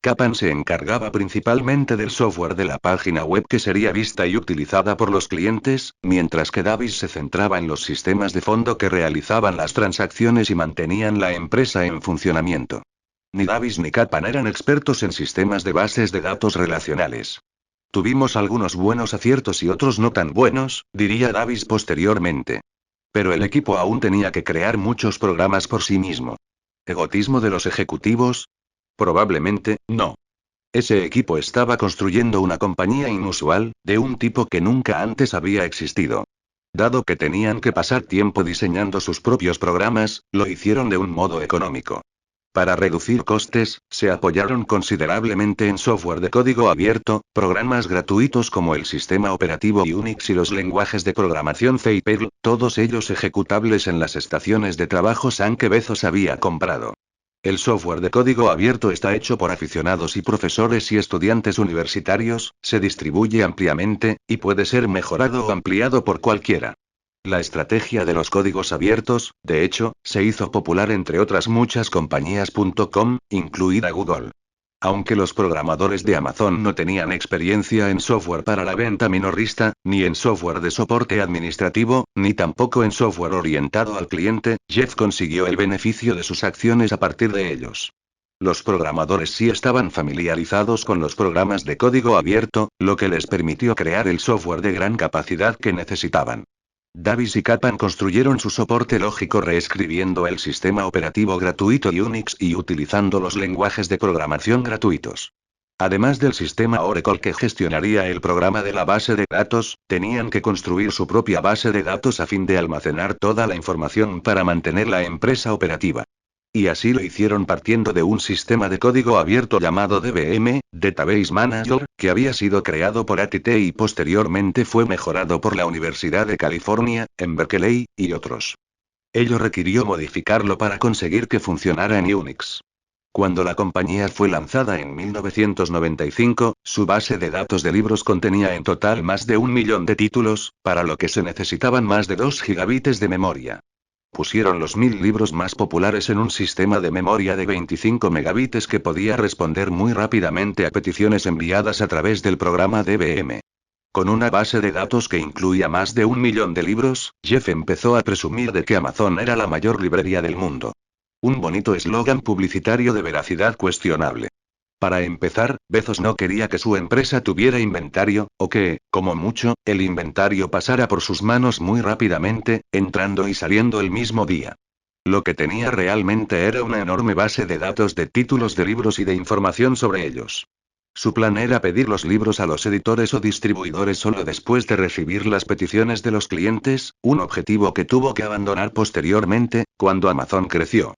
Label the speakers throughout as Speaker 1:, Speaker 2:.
Speaker 1: Kappan se encargaba principalmente del software de la página web que sería vista y utilizada por los clientes, mientras que Davis se centraba en los sistemas de fondo que realizaban las transacciones y mantenían la empresa en funcionamiento. Ni Davis ni Kappan eran expertos en sistemas de bases de datos relacionales. Tuvimos algunos buenos aciertos y otros no tan buenos, diría Davis posteriormente. Pero el equipo aún tenía que crear muchos programas por sí mismo. ¿Egotismo de los ejecutivos? Probablemente, no. Ese equipo estaba construyendo una compañía inusual, de un tipo que nunca antes había existido. Dado que tenían que pasar tiempo diseñando sus propios programas, lo hicieron de un modo económico. Para reducir costes, se apoyaron considerablemente en software de código abierto, programas gratuitos como el sistema operativo Unix y los lenguajes de programación C y Perl, todos ellos ejecutables en las estaciones de trabajo SAN que Bezos había comprado. El software de código abierto está hecho por aficionados y profesores y estudiantes universitarios, se distribuye ampliamente, y puede ser mejorado o ampliado por cualquiera. La estrategia de los códigos abiertos, de hecho, se hizo popular entre otras muchas compañías.com, incluida Google. Aunque los programadores de Amazon no tenían experiencia en software para la venta minorista, ni en software de soporte administrativo, ni tampoco en software orientado al cliente, Jeff consiguió el beneficio de sus acciones a partir de ellos. Los programadores sí estaban familiarizados con los programas de código abierto, lo que les permitió crear el software de gran capacidad que necesitaban. Davis y Kappan construyeron su soporte lógico reescribiendo el sistema operativo gratuito Unix y utilizando los lenguajes de programación gratuitos. Además del sistema Oracle que gestionaría el programa de la base de datos, tenían que construir su propia base de datos a fin de almacenar toda la información para mantener la empresa operativa. Y así lo hicieron partiendo de un sistema de código abierto llamado DBM, Database Manager, que había sido creado por AT&T y posteriormente fue mejorado por la Universidad de California, en Berkeley, y otros. Ello requirió modificarlo para conseguir que funcionara en Unix. Cuando la compañía fue lanzada en 1995, su base de datos de libros contenía en total más de 1 millón de títulos, para lo que se necesitaban más de 2 gigabytes de memoria. Pusieron los 1000 libros más populares en un sistema de memoria de 25 megabytes que podía responder muy rápidamente a peticiones enviadas a través del programa DBM. Con una base de datos que incluía más de 1 millón de libros, Jeff empezó a presumir de que Amazon era la mayor librería del mundo. Un bonito eslogan publicitario de veracidad cuestionable. Para empezar, Bezos no quería que su empresa tuviera inventario, o que, como mucho, el inventario pasara por sus manos muy rápidamente, entrando y saliendo el mismo día. Lo que tenía realmente era una enorme base de datos de títulos de libros y de información sobre ellos. Su plan era pedir los libros a los editores o distribuidores solo después de recibir las peticiones de los clientes, un objetivo que tuvo que abandonar posteriormente, cuando Amazon creció.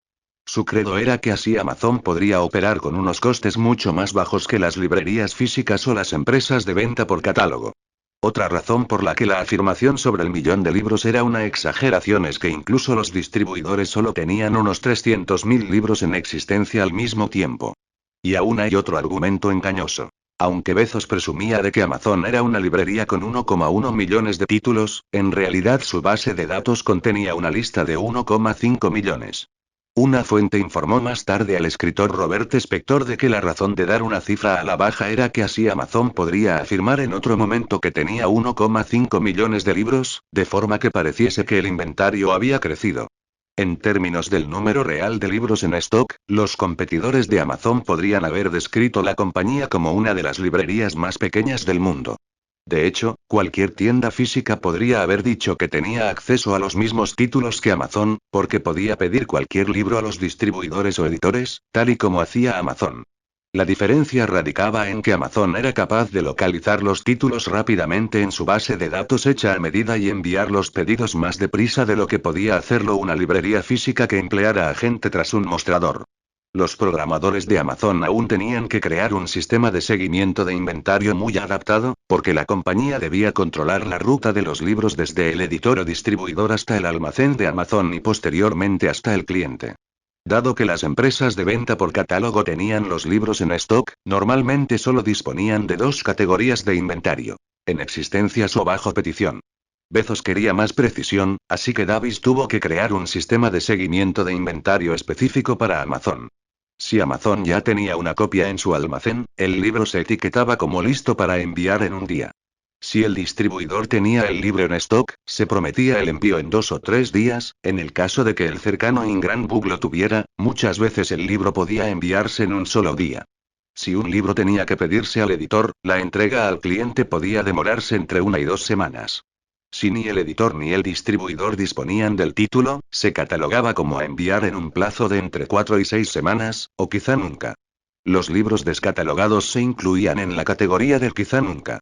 Speaker 1: Su credo era que así Amazon podría operar con unos costes mucho más bajos que las librerías físicas o las empresas de venta por catálogo. Otra razón por la que la afirmación sobre el millón de libros era una exageración es que incluso los distribuidores solo tenían unos 300.000 libros en existencia al mismo tiempo. Y aún hay otro argumento engañoso. Aunque Bezos presumía de que Amazon era una librería con 1,1 millones de títulos, en realidad su base de datos contenía una lista de 1,5 millones. Una fuente informó más tarde al escritor Robert Spector de que la razón de dar una cifra a la baja era que así Amazon podría afirmar en otro momento que tenía 1,5 millones de libros, de forma que pareciese que el inventario había crecido. En términos del número real de libros en stock, los competidores de Amazon podrían haber descrito la compañía como una de las librerías más pequeñas del mundo. De hecho, cualquier tienda física podría haber dicho que tenía acceso a los mismos títulos que Amazon, porque podía pedir cualquier libro a los distribuidores o editores, tal y como hacía Amazon. La diferencia radicaba en que Amazon era capaz de localizar los títulos rápidamente en su base de datos hecha a medida y enviar los pedidos más deprisa de lo que podía hacerlo una librería física que empleara a gente tras un mostrador. Los programadores de Amazon aún tenían que crear un sistema de seguimiento de inventario muy adaptado, porque la compañía debía controlar la ruta de los libros desde el editor o distribuidor hasta el almacén de Amazon y posteriormente hasta el cliente. Dado que las empresas de venta por catálogo tenían los libros en stock, normalmente solo disponían de 2 categorías de inventario: en existencias o bajo petición. Bezos quería más precisión, así que Davis tuvo que crear un sistema de seguimiento de inventario específico para Amazon. Si Amazon ya tenía una copia en su almacén, el libro se etiquetaba como listo para enviar en un día. Si el distribuidor tenía el libro en stock, se prometía el envío en 2 o 3 días. En el caso de que el cercano Ingram Book lo tuviera, muchas veces el libro podía enviarse en un solo día. Si un libro tenía que pedirse al editor, la entrega al cliente podía demorarse entre 1 y 2 semanas. Si ni el editor ni el distribuidor disponían del título, se catalogaba como a enviar en un plazo de entre 4 y 6 semanas, o quizá nunca. Los libros descatalogados se incluían en la categoría del quizá nunca.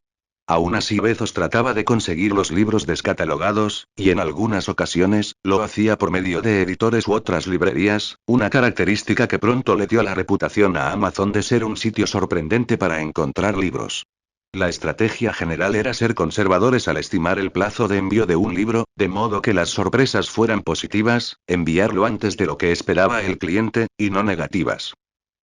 Speaker 1: Aún así, Bezos trataba de conseguir los libros descatalogados, y en algunas ocasiones, lo hacía por medio de editores u otras librerías, una característica que pronto le dio la reputación a Amazon de ser un sitio sorprendente para encontrar libros. La estrategia general era ser conservadores al estimar el plazo de envío de un libro, de modo que las sorpresas fueran positivas, enviarlo antes de lo que esperaba el cliente, y no negativas.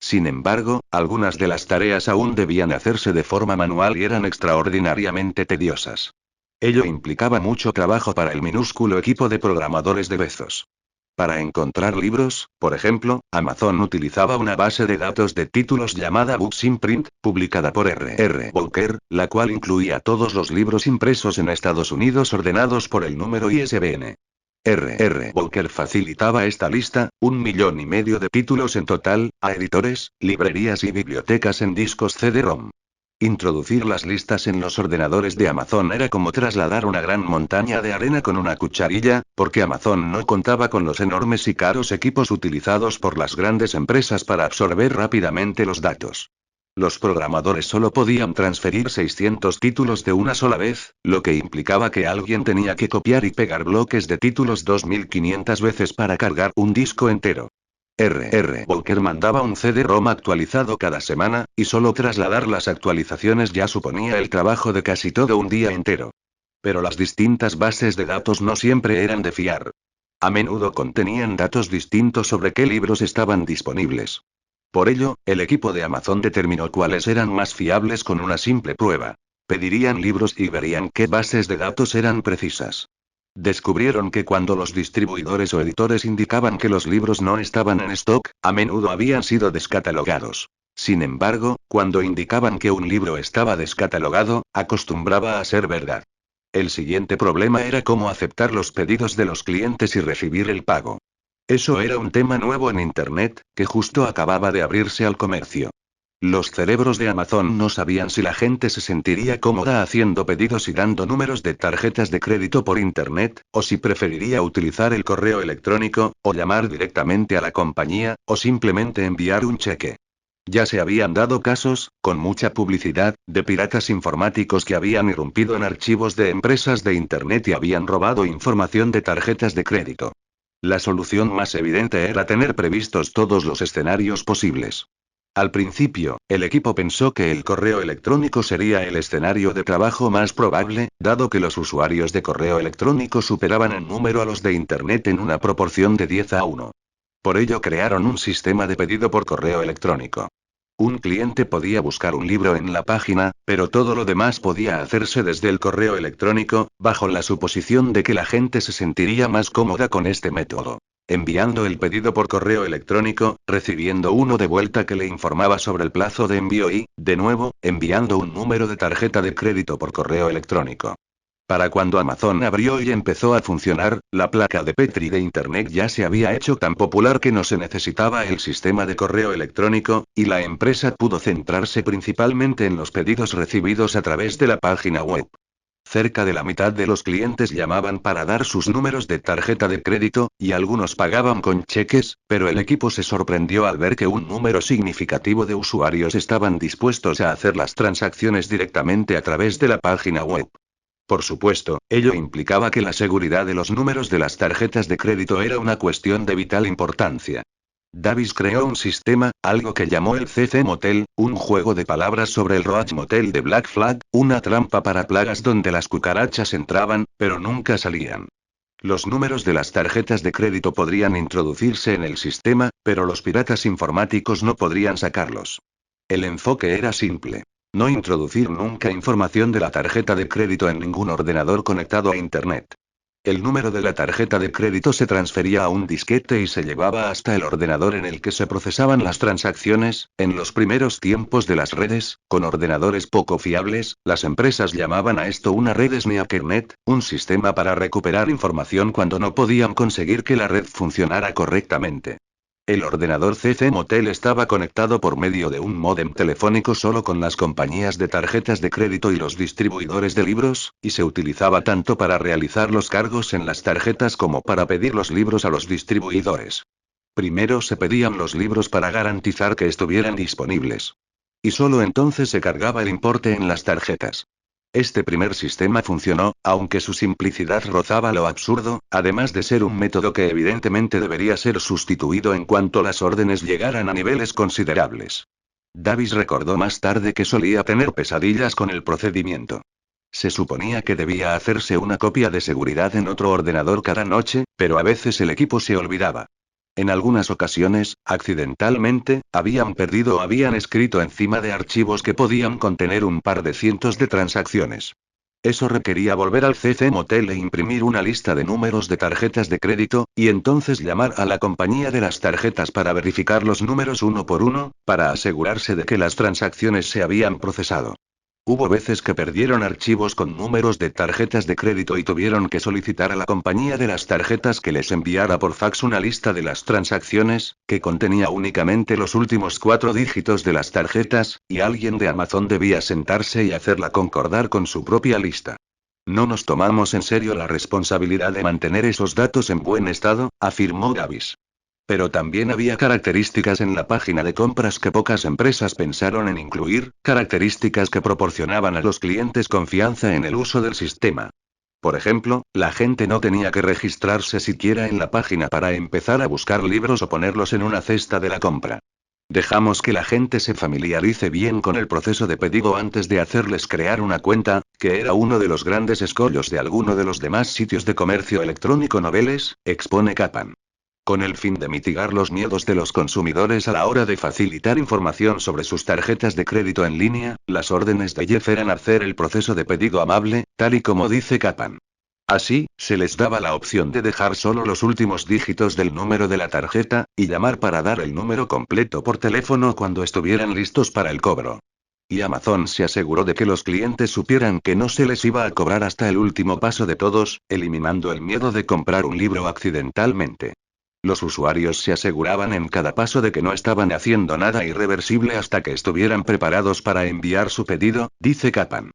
Speaker 1: Sin embargo, algunas de las tareas aún debían hacerse de forma manual y eran extraordinariamente tediosas. Ello implicaba mucho trabajo para el minúsculo equipo de programadores de Bezos. Para encontrar libros, por ejemplo, Amazon utilizaba una base de datos de títulos llamada Books in Print, publicada por R. Walker, la cual incluía todos los libros impresos en Estados Unidos ordenados por el número ISBN. Walker facilitaba esta lista, 1,5 millones de títulos en total, a editores, librerías y bibliotecas en discos CD-ROM. Introducir las listas en los ordenadores de Amazon era como trasladar una gran montaña de arena con una cucharilla, porque Amazon no contaba con los enormes y caros equipos utilizados por las grandes empresas para absorber rápidamente los datos. Los programadores solo podían transferir 600 títulos de una sola vez, lo que implicaba que alguien tenía que copiar y pegar bloques de títulos 2500 veces para cargar un disco entero. Walker mandaba un CD-ROM actualizado cada semana, y solo trasladar las actualizaciones ya suponía el trabajo de casi todo un día entero. Pero las distintas bases de datos no siempre eran de fiar. A menudo contenían datos distintos sobre qué libros estaban disponibles. Por ello, el equipo de Amazon determinó cuáles eran más fiables con una simple prueba. Pedirían libros y verían qué bases de datos eran precisas. Descubrieron que cuando los distribuidores o editores indicaban que los libros no estaban en stock, a menudo habían sido descatalogados. Sin embargo, cuando indicaban que un libro estaba descatalogado, acostumbraba a ser verdad. El siguiente problema era cómo aceptar los pedidos de los clientes y recibir el pago. Eso era un tema nuevo en Internet, que justo acababa de abrirse al comercio. Los cerebros de Amazon no sabían si la gente se sentiría cómoda haciendo pedidos y dando números de tarjetas de crédito por Internet, o si preferiría utilizar el correo electrónico, o llamar directamente a la compañía, o simplemente enviar un cheque. Ya se habían dado casos, con mucha publicidad, de piratas informáticos que habían irrumpido en archivos de empresas de Internet y habían robado información de tarjetas de crédito. La solución más evidente era tener previstos todos los escenarios posibles. Al principio, el equipo pensó que el correo electrónico sería el escenario de trabajo más probable, dado que los usuarios de correo electrónico superaban en número a los de Internet en una proporción de 10 a 1. Por ello crearon un sistema de pedido por correo electrónico. Un cliente podía buscar un libro en la página, pero todo lo demás podía hacerse desde el correo electrónico, bajo la suposición de que la gente se sentiría más cómoda con este método. Enviando el pedido por correo electrónico, recibiendo uno de vuelta que le informaba sobre el plazo de envío y, de nuevo, enviando un número de tarjeta de crédito por correo electrónico. Para cuando Amazon abrió y empezó a funcionar, la placa de Petri de Internet ya se había hecho tan popular que no se necesitaba el sistema de correo electrónico, y la empresa pudo centrarse principalmente en los pedidos recibidos a través de la página web. Cerca de la mitad de los clientes llamaban para dar sus números de tarjeta de crédito, y algunos pagaban con cheques, pero el equipo se sorprendió al ver que un número significativo de usuarios estaban dispuestos a hacer las transacciones directamente a través de la página web. Por supuesto, ello implicaba que la seguridad de los números de las tarjetas de crédito era una cuestión de vital importancia. Davis creó un sistema, algo que llamó el CC Motel, un juego de palabras sobre el Roach Motel de Black Flag, una trampa para plagas donde las cucarachas entraban, pero nunca salían. Los números de las tarjetas de crédito podrían introducirse en el sistema, pero los piratas informáticos no podrían sacarlos. El enfoque era simple. No introducir nunca información de la tarjeta de crédito en ningún ordenador conectado a Internet. El número de la tarjeta de crédito se transfería a un disquete y se llevaba hasta el ordenador en el que se procesaban las transacciones. En los primeros tiempos de las redes, con ordenadores poco fiables, las empresas llamaban a esto una red Sneakernet, un sistema para recuperar información cuando no podían conseguir que la red funcionara correctamente. El ordenador CC Motel estaba conectado por medio de un módem telefónico solo con las compañías de tarjetas de crédito y los distribuidores de libros, y se utilizaba tanto para realizar los cargos en las tarjetas como para pedir los libros a los distribuidores. Primero se pedían los libros para garantizar que estuvieran disponibles. Y solo entonces se cargaba el importe en las tarjetas. Este primer sistema funcionó, aunque su simplicidad rozaba lo absurdo, además de ser un método que evidentemente debería ser sustituido en cuanto las órdenes llegaran a niveles considerables. Davis recordó más tarde que solía tener pesadillas con el procedimiento. Se suponía que debía hacerse una copia de seguridad en otro ordenador cada noche, pero a veces el equipo se olvidaba. En algunas ocasiones, accidentalmente, habían perdido o habían escrito encima de archivos que podían contener un par de cientos de transacciones. Eso requería volver al CC Motel e imprimir una lista de números de tarjetas de crédito, y entonces llamar a la compañía de las tarjetas para verificar los números uno por uno, para asegurarse de que las transacciones se habían procesado. Hubo veces que perdieron archivos con números de tarjetas de crédito y tuvieron que solicitar a la compañía de las tarjetas que les enviara por fax una lista de las transacciones, que contenía únicamente los últimos 4 dígitos de las tarjetas, y alguien de Amazon debía sentarse y hacerla concordar con su propia lista. No nos tomamos en serio la responsabilidad de mantener esos datos en buen estado, afirmó Davis. Pero también había características en la página de compras que pocas empresas pensaron en incluir, características que proporcionaban a los clientes confianza en el uso del sistema. Por ejemplo, la gente no tenía que registrarse siquiera en la página para empezar a buscar libros o ponerlos en una cesta de la compra. Dejamos que la gente se familiarice bien con el proceso de pedido antes de hacerles crear una cuenta, que era uno de los grandes escollos de alguno de los demás sitios de comercio electrónico noveles, expone Kappan. Con el fin de mitigar los miedos de los consumidores a la hora de facilitar información sobre sus tarjetas de crédito en línea, las órdenes de Jeff eran hacer el proceso de pedido amable, tal y como dice Kappan. Así, se les daba la opción de dejar solo los últimos dígitos del número de la tarjeta, y llamar para dar el número completo por teléfono cuando estuvieran listos para el cobro. Y Amazon se aseguró de que los clientes supieran que no se les iba a cobrar hasta el último paso de todos, eliminando el miedo de comprar un libro accidentalmente. Los usuarios se aseguraban en cada paso de que no estaban haciendo nada irreversible hasta que estuvieran preparados para enviar su pedido, dice Kappan.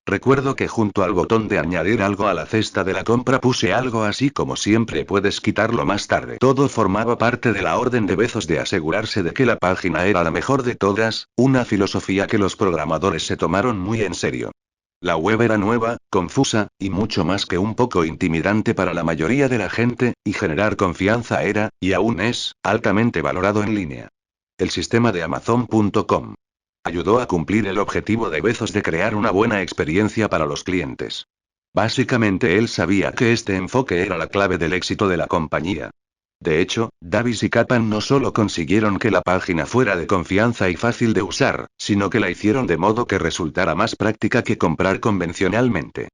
Speaker 1: Recuerdo que junto al botón de añadir algo a la cesta de la compra puse algo así como siempre puedes quitarlo más tarde. Todo formaba parte de la orden de Bezos de asegurarse de que la página era la mejor de todas, una filosofía que los programadores se tomaron muy en serio. La web era nueva, confusa, y mucho más que un poco intimidante para la mayoría de la gente, y generar confianza era, y aún es, altamente valorado en línea. El sistema de Amazon.com ayudó a cumplir el objetivo de Bezos de crear una buena experiencia para los clientes. Básicamente él sabía que este enfoque era la clave del éxito de la compañía. De hecho, Davis y Kappan no solo consiguieron que la página fuera de confianza y fácil de usar, sino que la hicieron de modo que resultara más práctica que comprar convencionalmente.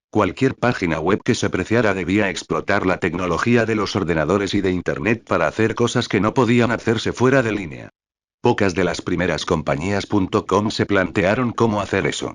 Speaker 1: Cualquier página web que se preciara debía explotar la tecnología de los ordenadores y de Internet para hacer cosas que no podían hacerse fuera de línea. Pocas de las primeras compañías.com se plantearon cómo hacer eso.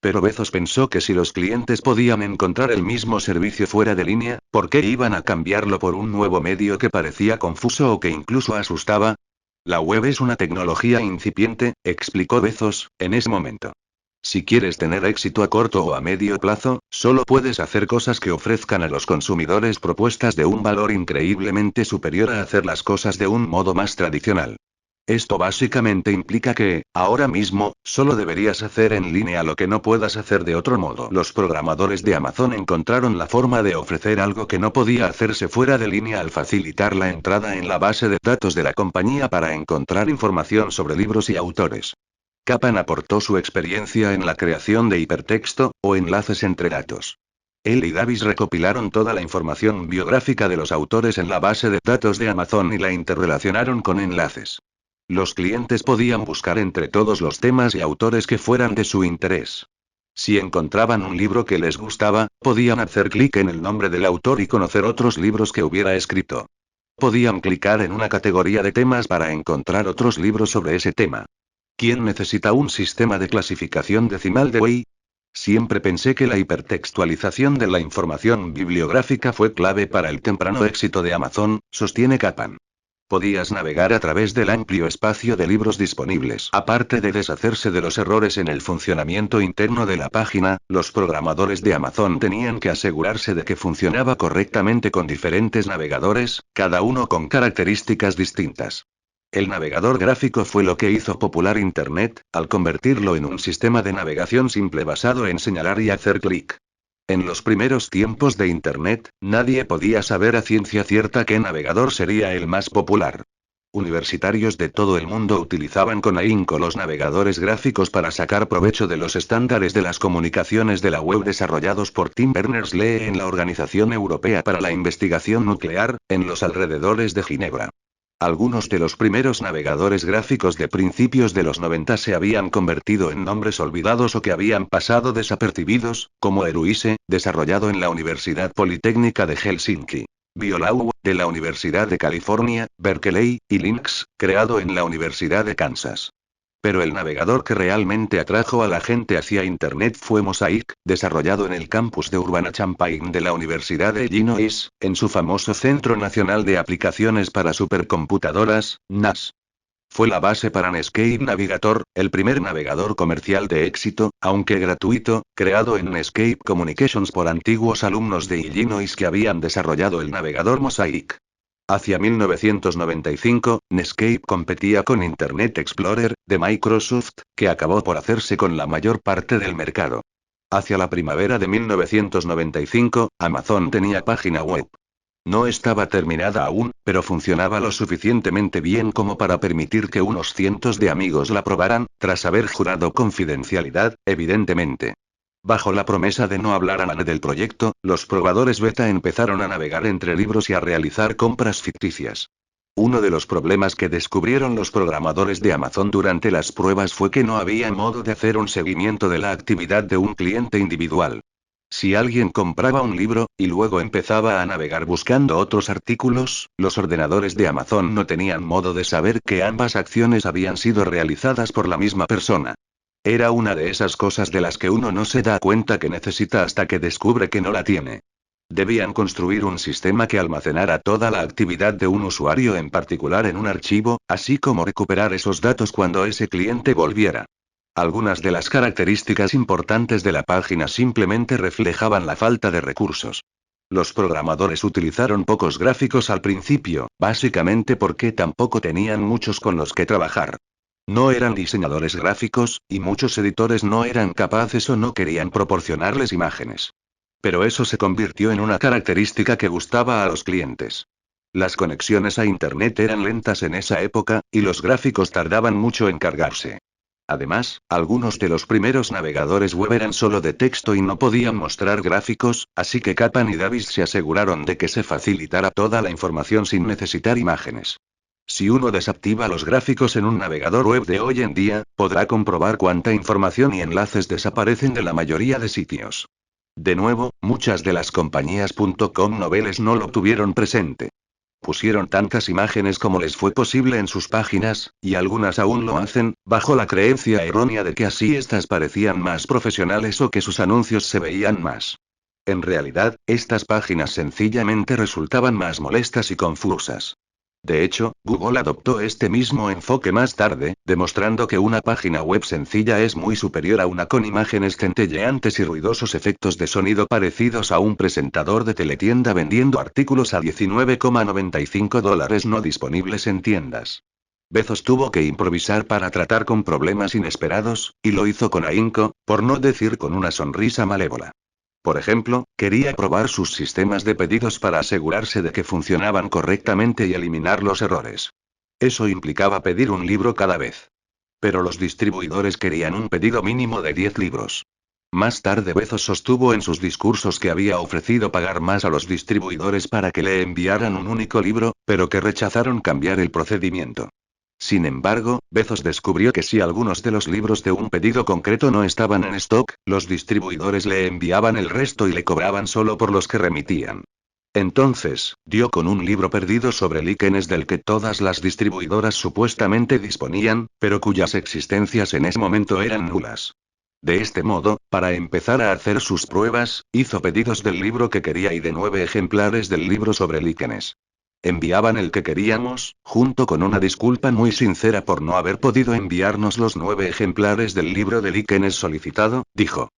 Speaker 1: Pero Bezos pensó que si los clientes podían encontrar el mismo servicio fuera de línea, ¿por qué iban a cambiarlo por un nuevo medio que parecía confuso o que incluso asustaba? La web es una tecnología incipiente, explicó Bezos, en ese momento. Si quieres tener éxito a corto o a medio plazo, solo puedes hacer cosas que ofrezcan a los consumidores propuestas de un valor increíblemente superior a hacer las cosas de un modo más tradicional. Esto básicamente implica que, ahora mismo, solo deberías hacer en línea lo que no puedas hacer de otro modo. Los programadores de Amazon encontraron la forma de ofrecer algo que no podía hacerse fuera de línea al facilitar la entrada en la base de datos de la compañía para encontrar información sobre libros y autores. Kappan aportó su experiencia en la creación de hipertexto, o enlaces entre datos. Él y Davis recopilaron toda la información biográfica de los autores en la base de datos de Amazon y la interrelacionaron con enlaces. Los clientes podían buscar entre todos los temas y autores que fueran de su interés. Si encontraban un libro que les gustaba, podían hacer clic en el nombre del autor y conocer otros libros que hubiera escrito. Podían clicar en una categoría de temas para encontrar otros libros sobre ese tema. ¿Quién necesita un sistema de clasificación decimal de Dewey? Siempre pensé que la hipertextualización de la información bibliográfica fue clave para el temprano éxito de Amazon, sostiene Kaplan. Podías navegar a través del amplio espacio de libros disponibles. Aparte de deshacerse de los errores en el funcionamiento interno de la página, los programadores de Amazon tenían que asegurarse de que funcionaba correctamente con diferentes navegadores, cada uno con características distintas. El navegador gráfico fue lo que hizo popular Internet, al convertirlo en un sistema de navegación simple basado en señalar y hacer clic. En los primeros tiempos de Internet, nadie podía saber a ciencia cierta qué navegador sería el más popular. Universitarios de todo el mundo utilizaban con ahínco los navegadores gráficos para sacar provecho de los estándares de las comunicaciones de la web desarrollados por Tim Berners-Lee en la Organización Europea para la Investigación Nuclear, en los alrededores de Ginebra. Algunos de los primeros navegadores gráficos de principios de los 90 se habían convertido en nombres olvidados o que habían pasado desapercibidos, como Eruise, desarrollado en la Universidad Politécnica de Helsinki; Biolau, de la Universidad de California, Berkeley; y Lynx, creado en la Universidad de Kansas. Pero el navegador que realmente atrajo a la gente hacia Internet fue Mosaic, desarrollado en el campus de Urbana-Champaign de la Universidad de Illinois, en su famoso Centro Nacional de Aplicaciones para Supercomputadoras, NAS. Fue la base para Netscape Navigator, el primer navegador comercial de éxito, aunque gratuito, creado en Netscape Communications por antiguos alumnos de Illinois que habían desarrollado el navegador Mosaic. Hacia 1995, Netscape competía con Internet Explorer, de Microsoft, que acabó por hacerse con la mayor parte del mercado. Hacia la primavera de 1995, Amazon tenía página web. No estaba terminada aún, pero funcionaba lo suficientemente bien como para permitir que unos cientos de amigos la probaran, tras haber jurado confidencialidad, evidentemente. Bajo la promesa de no hablar a nadie del proyecto, los probadores beta empezaron a navegar entre libros y a realizar compras ficticias. Uno de los problemas que descubrieron los programadores de Amazon durante las pruebas fue que no había modo de hacer un seguimiento de la actividad de un cliente individual. Si alguien compraba un libro, y luego empezaba a navegar buscando otros artículos, los ordenadores de Amazon no tenían modo de saber que ambas acciones habían sido realizadas por la misma persona. Era una de esas cosas de las que uno no se da cuenta que necesita hasta que descubre que no la tiene. Debían construir un sistema que almacenara toda la actividad de un usuario en particular en un archivo, así como recuperar esos datos cuando ese cliente volviera. Algunas de las características importantes de la página simplemente reflejaban la falta de recursos. Los programadores utilizaron pocos gráficos al principio, básicamente porque tampoco tenían muchos con los que trabajar. No eran diseñadores gráficos, y muchos editores no eran capaces o no querían proporcionarles imágenes. Pero eso se convirtió en una característica que gustaba a los clientes. Las conexiones a Internet eran lentas en esa época, y los gráficos tardaban mucho en cargarse. Además, algunos de los primeros navegadores web eran solo de texto y no podían mostrar gráficos, así que Kaplan y Davis se aseguraron de que se facilitara toda la información sin necesitar imágenes. Si uno desactiva los gráficos en un navegador web de hoy en día, podrá comprobar cuánta información y enlaces desaparecen de la mayoría de sitios. De nuevo, muchas de las compañías .com noveles no lo tuvieron presente. Pusieron tantas imágenes como les fue posible en sus páginas, y algunas aún lo hacen, bajo la creencia errónea de que así estas parecían más profesionales o que sus anuncios se veían más. En realidad, estas páginas sencillamente resultaban más molestas y confusas. De hecho, Google adoptó este mismo enfoque más tarde, demostrando que una página web sencilla es muy superior a una con imágenes centelleantes y ruidosos efectos de sonido parecidos a un presentador de teletienda vendiendo artículos a $19,95 no disponibles en tiendas. Bezos tuvo que improvisar para tratar con problemas inesperados, y lo hizo con ahínco, por no decir con una sonrisa malévola. Por ejemplo, quería probar sus sistemas de pedidos para asegurarse de que funcionaban correctamente y eliminar los errores. Eso implicaba pedir un libro cada vez. Pero los distribuidores querían un pedido mínimo de 10 libros. Más tarde Bezos sostuvo en sus discursos que había ofrecido pagar más a los distribuidores para que le enviaran un único libro, pero que rechazaron cambiar el procedimiento. Sin embargo, Bezos descubrió que si algunos de los libros de un pedido concreto no estaban en stock, los distribuidores le enviaban el resto y le cobraban solo por los que remitían. Entonces, dio con un libro perdido sobre líquenes del que todas las distribuidoras supuestamente disponían, pero cuyas existencias en ese momento eran nulas. De este modo, para empezar a hacer sus pruebas, hizo pedidos del libro que quería y de 9 ejemplares del libro sobre líquenes. Enviaban el que queríamos, junto con una disculpa muy sincera por no haber podido enviarnos los 9 ejemplares del libro de líquenes solicitado, dijo.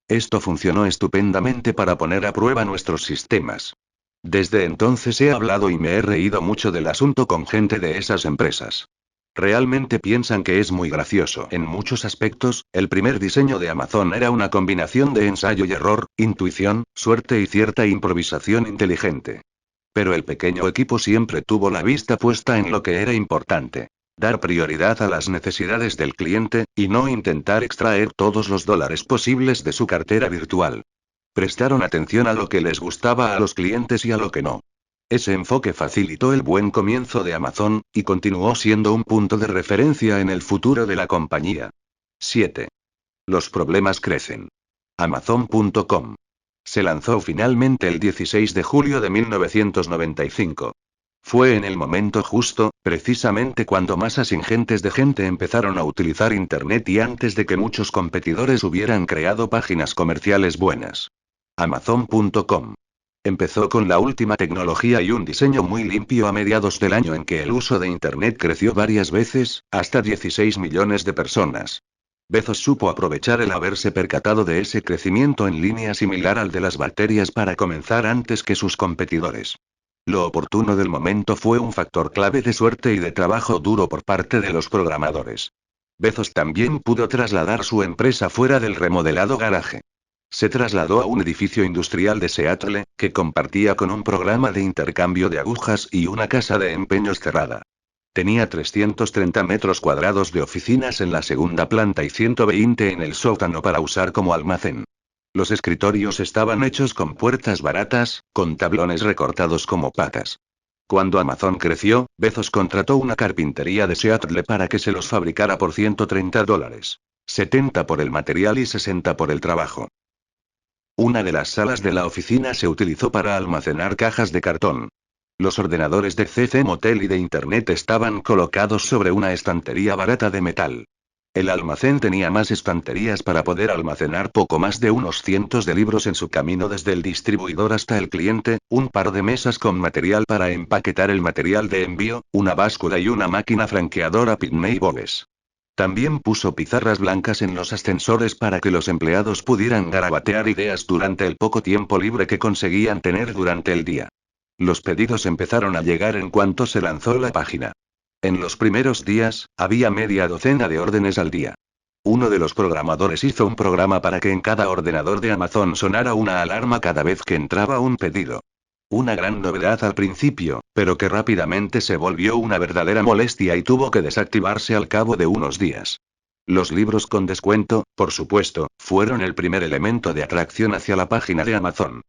Speaker 1: Esto funcionó estupendamente para poner a prueba nuestros sistemas. Desde entonces he hablado y me he reído mucho del asunto con gente de esas empresas. Realmente piensan que es muy gracioso. En muchos aspectos, el primer diseño de Amazon era una combinación de ensayo y error, intuición, suerte y cierta improvisación inteligente. Pero el pequeño equipo siempre tuvo la vista puesta en lo que era importante. Dar prioridad a las necesidades del cliente, y no intentar extraer todos los dólares posibles de su cartera virtual. Prestaron atención a lo que les gustaba a los clientes y a lo que no. Ese enfoque facilitó el buen comienzo de Amazon, y continuó siendo un punto de referencia en el futuro de la compañía. 7. Los problemas crecen. Amazon.com. Se lanzó finalmente el 16 de julio de 1995. Fue en el momento justo, precisamente cuando masas ingentes de gente empezaron a utilizar Internet y antes de que muchos competidores hubieran creado páginas comerciales buenas. Amazon.com. Empezó con la última tecnología y un diseño muy limpio a mediados del año en que el uso de Internet creció varias veces, hasta 16 millones de personas. Bezos supo aprovechar el haberse percatado de ese crecimiento en línea similar al de las bacterias para comenzar antes que sus competidores. Lo oportuno del momento fue un factor clave de suerte y de trabajo duro por parte de los programadores. Bezos también pudo trasladar su empresa fuera del remodelado garaje. Se trasladó a un edificio industrial de Seattle, que compartía con un programa de intercambio de agujas y una casa de empeños cerrada. Tenía 330 metros cuadrados de oficinas en la segunda planta y 120 en el sótano para usar como almacén. Los escritorios estaban hechos con puertas baratas, con tablones recortados como patas. Cuando Amazon creció, Bezos contrató una carpintería de Seattle para que se los fabricara por $130. 70 por el material y 60 por el trabajo. Una de las salas de la oficina se utilizó para almacenar cajas de cartón. Los ordenadores de CC Motel y de Internet estaban colocados sobre una estantería barata de metal. El almacén tenía más estanterías para poder almacenar poco más de unos cientos de libros en su camino desde el distribuidor hasta el cliente, un par de mesas con material para empaquetar el material de envío, una báscula y una máquina franqueadora Pitney Bowes. También puso pizarras blancas en los ascensores para que los empleados pudieran garabatear ideas durante el poco tiempo libre que conseguían tener durante el día. Los pedidos empezaron a llegar en cuanto se lanzó la página. En los primeros días, había media docena de órdenes al día. Uno de los programadores hizo un programa para que en cada ordenador de Amazon sonara una alarma cada vez que entraba un pedido. Una gran novedad al principio, pero que rápidamente se volvió una verdadera molestia y tuvo que desactivarse al cabo de unos días. Los libros con descuento, por supuesto, fueron el primer elemento de atracción hacia la página de Amazon.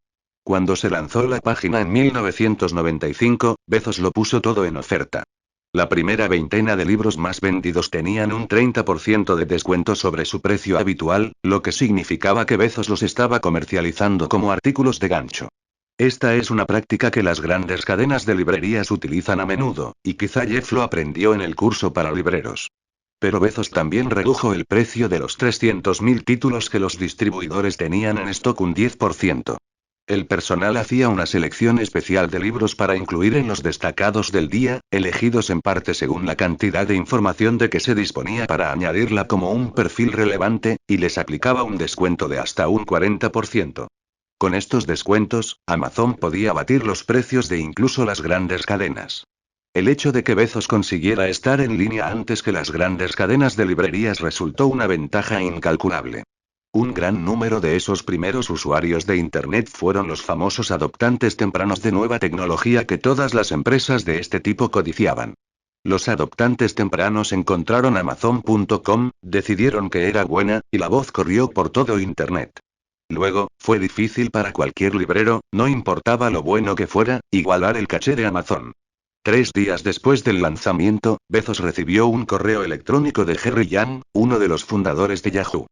Speaker 1: Cuando se lanzó la página en 1995, Bezos lo puso todo en oferta. La primera veintena de libros más vendidos tenían un 30% de descuento sobre su precio habitual, lo que significaba que Bezos los estaba comercializando como artículos de gancho. Esta es una práctica que las grandes cadenas de librerías utilizan a menudo, y quizá Jeff lo aprendió en el curso para libreros. Pero Bezos también redujo el precio de los 300.000 títulos que los distribuidores tenían en stock un 10%. El personal hacía una selección especial de libros para incluir en los destacados del día, elegidos en parte según la cantidad de información de que se disponía para añadirla como un perfil relevante, y les aplicaba un descuento de hasta un 40%. Con estos descuentos, Amazon podía batir los precios de incluso las grandes cadenas. El hecho de que Bezos consiguiera estar en línea antes que las grandes cadenas de librerías resultó una ventaja incalculable. Un gran número de esos primeros usuarios de Internet fueron los famosos adoptantes tempranos de nueva tecnología que todas las empresas de este tipo codiciaban. Los adoptantes tempranos encontraron Amazon.com, decidieron que era buena, y la voz corrió por todo Internet. Luego, fue difícil para cualquier librero, no importaba lo bueno que fuera, igualar el caché de Amazon. 3 días después del lanzamiento, Bezos recibió un correo electrónico de Jerry Yang, uno de los fundadores de Yahoo.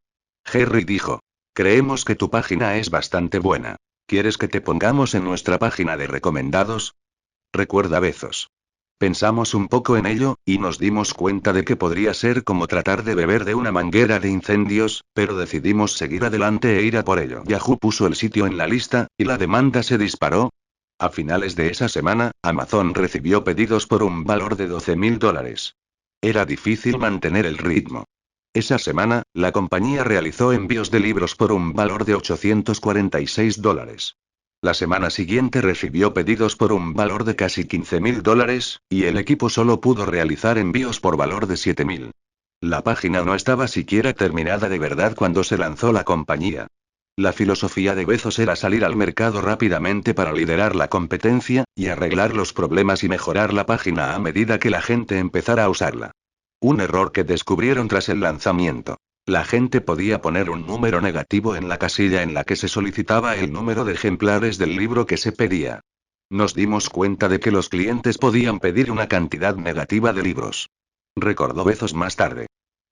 Speaker 1: Jerry dijo: creemos que tu página es bastante buena. ¿Quieres que te pongamos en nuestra página de recomendados? Recuerda Bezos. Pensamos un poco en ello, y nos dimos cuenta de que podría ser como tratar de beber de una manguera de incendios, pero decidimos seguir adelante e ir a por ello. Yahoo puso el sitio en la lista, y la demanda se disparó. A finales de esa semana, Amazon recibió pedidos por un valor de $12.000. Era difícil mantener el ritmo. Esa semana, la compañía realizó envíos de libros por un valor de $846. La semana siguiente recibió pedidos por un valor de casi $15.000, y el equipo solo pudo realizar envíos por valor de $7.000. La página no estaba siquiera terminada de verdad cuando se lanzó la compañía. La filosofía de Bezos era salir al mercado rápidamente para liderar la competencia, y arreglar los problemas y mejorar la página a medida que la gente empezara a usarla. Un error que descubrieron tras el lanzamiento. La gente podía poner un número negativo en la casilla en la que se solicitaba el número de ejemplares del libro que se pedía. Nos dimos cuenta de que los clientes podían pedir una cantidad negativa de libros. Recordó Bezos más tarde.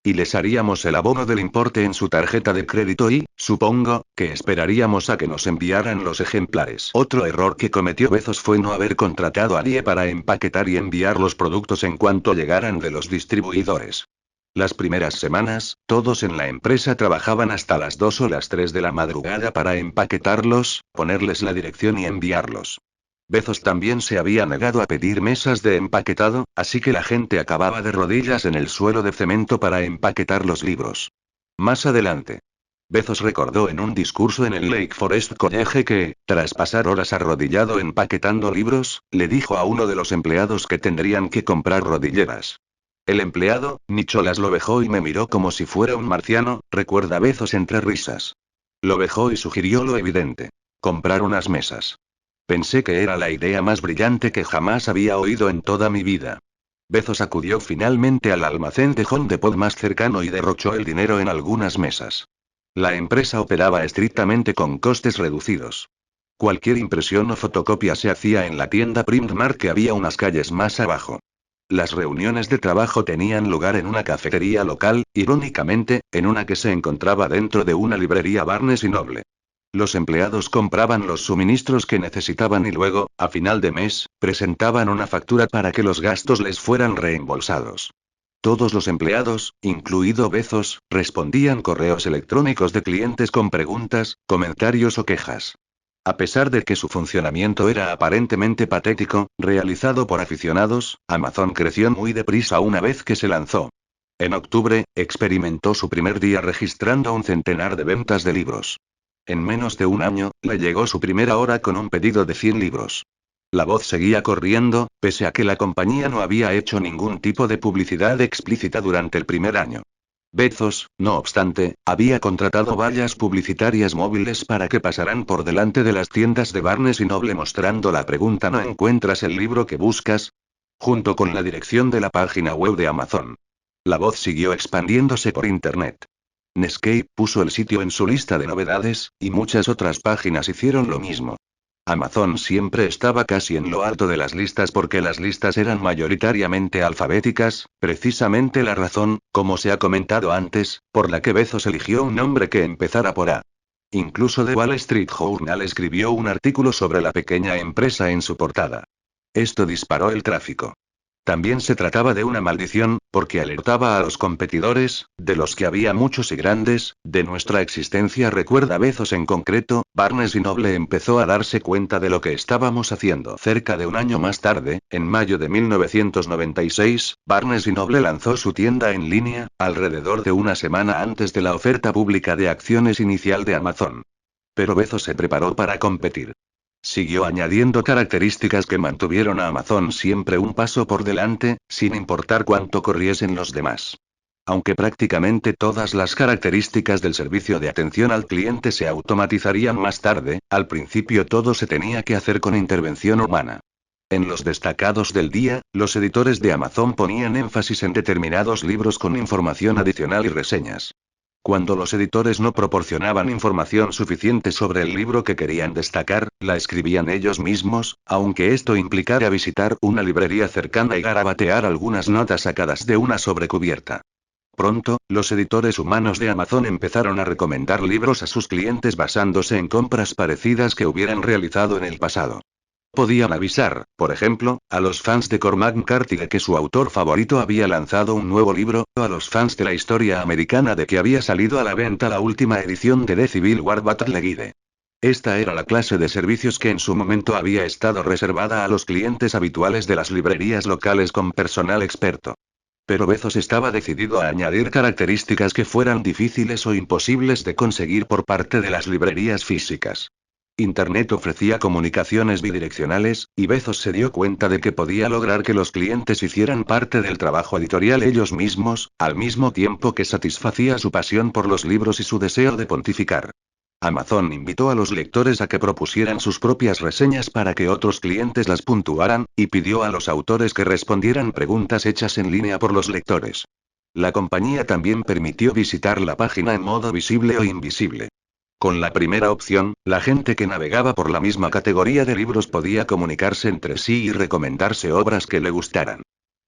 Speaker 1: Y les haríamos el abono del importe en su tarjeta de crédito y, supongo, que esperaríamos a que nos enviaran los ejemplares. Otro error que cometió Bezos fue no haber contratado a nadie para empaquetar y enviar los productos en cuanto llegaran de los distribuidores. Las primeras semanas, todos en la empresa trabajaban hasta las 2 o las 3 de la madrugada para empaquetarlos, ponerles la dirección y enviarlos. Bezos también se había negado a pedir mesas de empaquetado, así que la gente acababa de rodillas en el suelo de cemento para empaquetar los libros. Más adelante, Bezos recordó en un discurso en el Lake Forest College que, tras pasar horas arrodillado empaquetando libros, le dijo a uno de los empleados que tendrían que comprar rodilleras. El empleado, Nicholas, lo vejó y me miró como si fuera un marciano, recuerda Bezos entre risas. Lo vejó y sugirió lo evidente: comprar unas mesas. Pensé que era la idea más brillante que jamás había oído en toda mi vida. Bezos acudió finalmente al almacén de Home Depot más cercano y derrochó el dinero en algunas mesas. La empresa operaba estrictamente con costes reducidos. Cualquier impresión o fotocopia se hacía en la tienda Printmark que había unas calles más abajo. Las reuniones de trabajo tenían lugar en una cafetería local, irónicamente, en una que se encontraba dentro de una librería Barnes y Noble. Los empleados compraban los suministros que necesitaban y luego, a final de mes, presentaban una factura para que los gastos les fueran reembolsados. Todos los empleados, incluido Bezos, respondían correos electrónicos de clientes con preguntas, comentarios o quejas. A pesar de que su funcionamiento era aparentemente patético, realizado por aficionados, Amazon creció muy deprisa una vez que se lanzó. En octubre, experimentó su primer día registrando un centenar de ventas de libros. En menos de un año, le llegó su primera hora con un pedido de 100 libros. La voz seguía corriendo, pese a que la compañía no había hecho ningún tipo de publicidad explícita durante el primer año. Bezos, no obstante, había contratado vallas publicitarias móviles para que pasaran por delante de las tiendas de Barnes y Noble mostrando la pregunta: ¿no encuentras el libro que buscas?, junto con la dirección de la página web de Amazon. La voz siguió expandiéndose por Internet. Netscape puso el sitio en su lista de novedades, y muchas otras páginas hicieron lo mismo. Amazon siempre estaba casi en lo alto de las listas porque las listas eran mayoritariamente alfabéticas, precisamente la razón, como se ha comentado antes, por la que Bezos eligió un nombre que empezara por A. Incluso The Wall Street Journal escribió un artículo sobre la pequeña empresa en su portada. Esto disparó el tráfico. También se trataba de una maldición, porque alertaba a los competidores, de los que había muchos y grandes, de nuestra existencia. Recuerda Bezos en concreto, Barnes y Noble empezó a darse cuenta de lo que estábamos haciendo. Cerca de un año más tarde, en mayo de 1996, Barnes y Noble lanzó su tienda en línea, alrededor de una semana antes de la oferta pública de acciones inicial de Amazon. Pero Bezos se preparó para competir. Siguió añadiendo características que mantuvieron a Amazon siempre un paso por delante, sin importar cuánto corriesen los demás. Aunque prácticamente todas las características del servicio de atención al cliente se automatizarían más tarde, al principio todo se tenía que hacer con intervención humana. En los destacados del día, los editores de Amazon ponían énfasis en determinados libros con información adicional y reseñas. Cuando los editores no proporcionaban información suficiente sobre el libro que querían destacar, la escribían ellos mismos, aunque esto implicara visitar una librería cercana y garabatear algunas notas sacadas de una sobrecubierta. Pronto, los editores humanos de Amazon empezaron a recomendar libros a sus clientes basándose en compras parecidas que hubieran realizado en el pasado. Podían avisar, por ejemplo, a los fans de Cormac McCarthy de que su autor favorito había lanzado un nuevo libro, o a los fans de la historia americana de que había salido a la venta la última edición de The Civil War Battle Guide. Esta era la clase de servicios que en su momento había estado reservada a los clientes habituales de las librerías locales con personal experto. Pero Bezos estaba decidido a añadir características que fueran difíciles o imposibles de conseguir por parte de las librerías físicas. Internet ofrecía comunicaciones bidireccionales, y Bezos se dio cuenta de que podía lograr que los clientes hicieran parte del trabajo editorial ellos mismos, al mismo tiempo que satisfacía su pasión por los libros y su deseo de pontificar. Amazon invitó a los lectores a que propusieran sus propias reseñas para que otros clientes las puntuaran, y pidió a los autores que respondieran preguntas hechas en línea por los lectores. La compañía también permitió visitar la página en modo visible o invisible. Con la primera opción, la gente que navegaba por la misma categoría de libros podía comunicarse entre sí y recomendarse obras que le gustaran.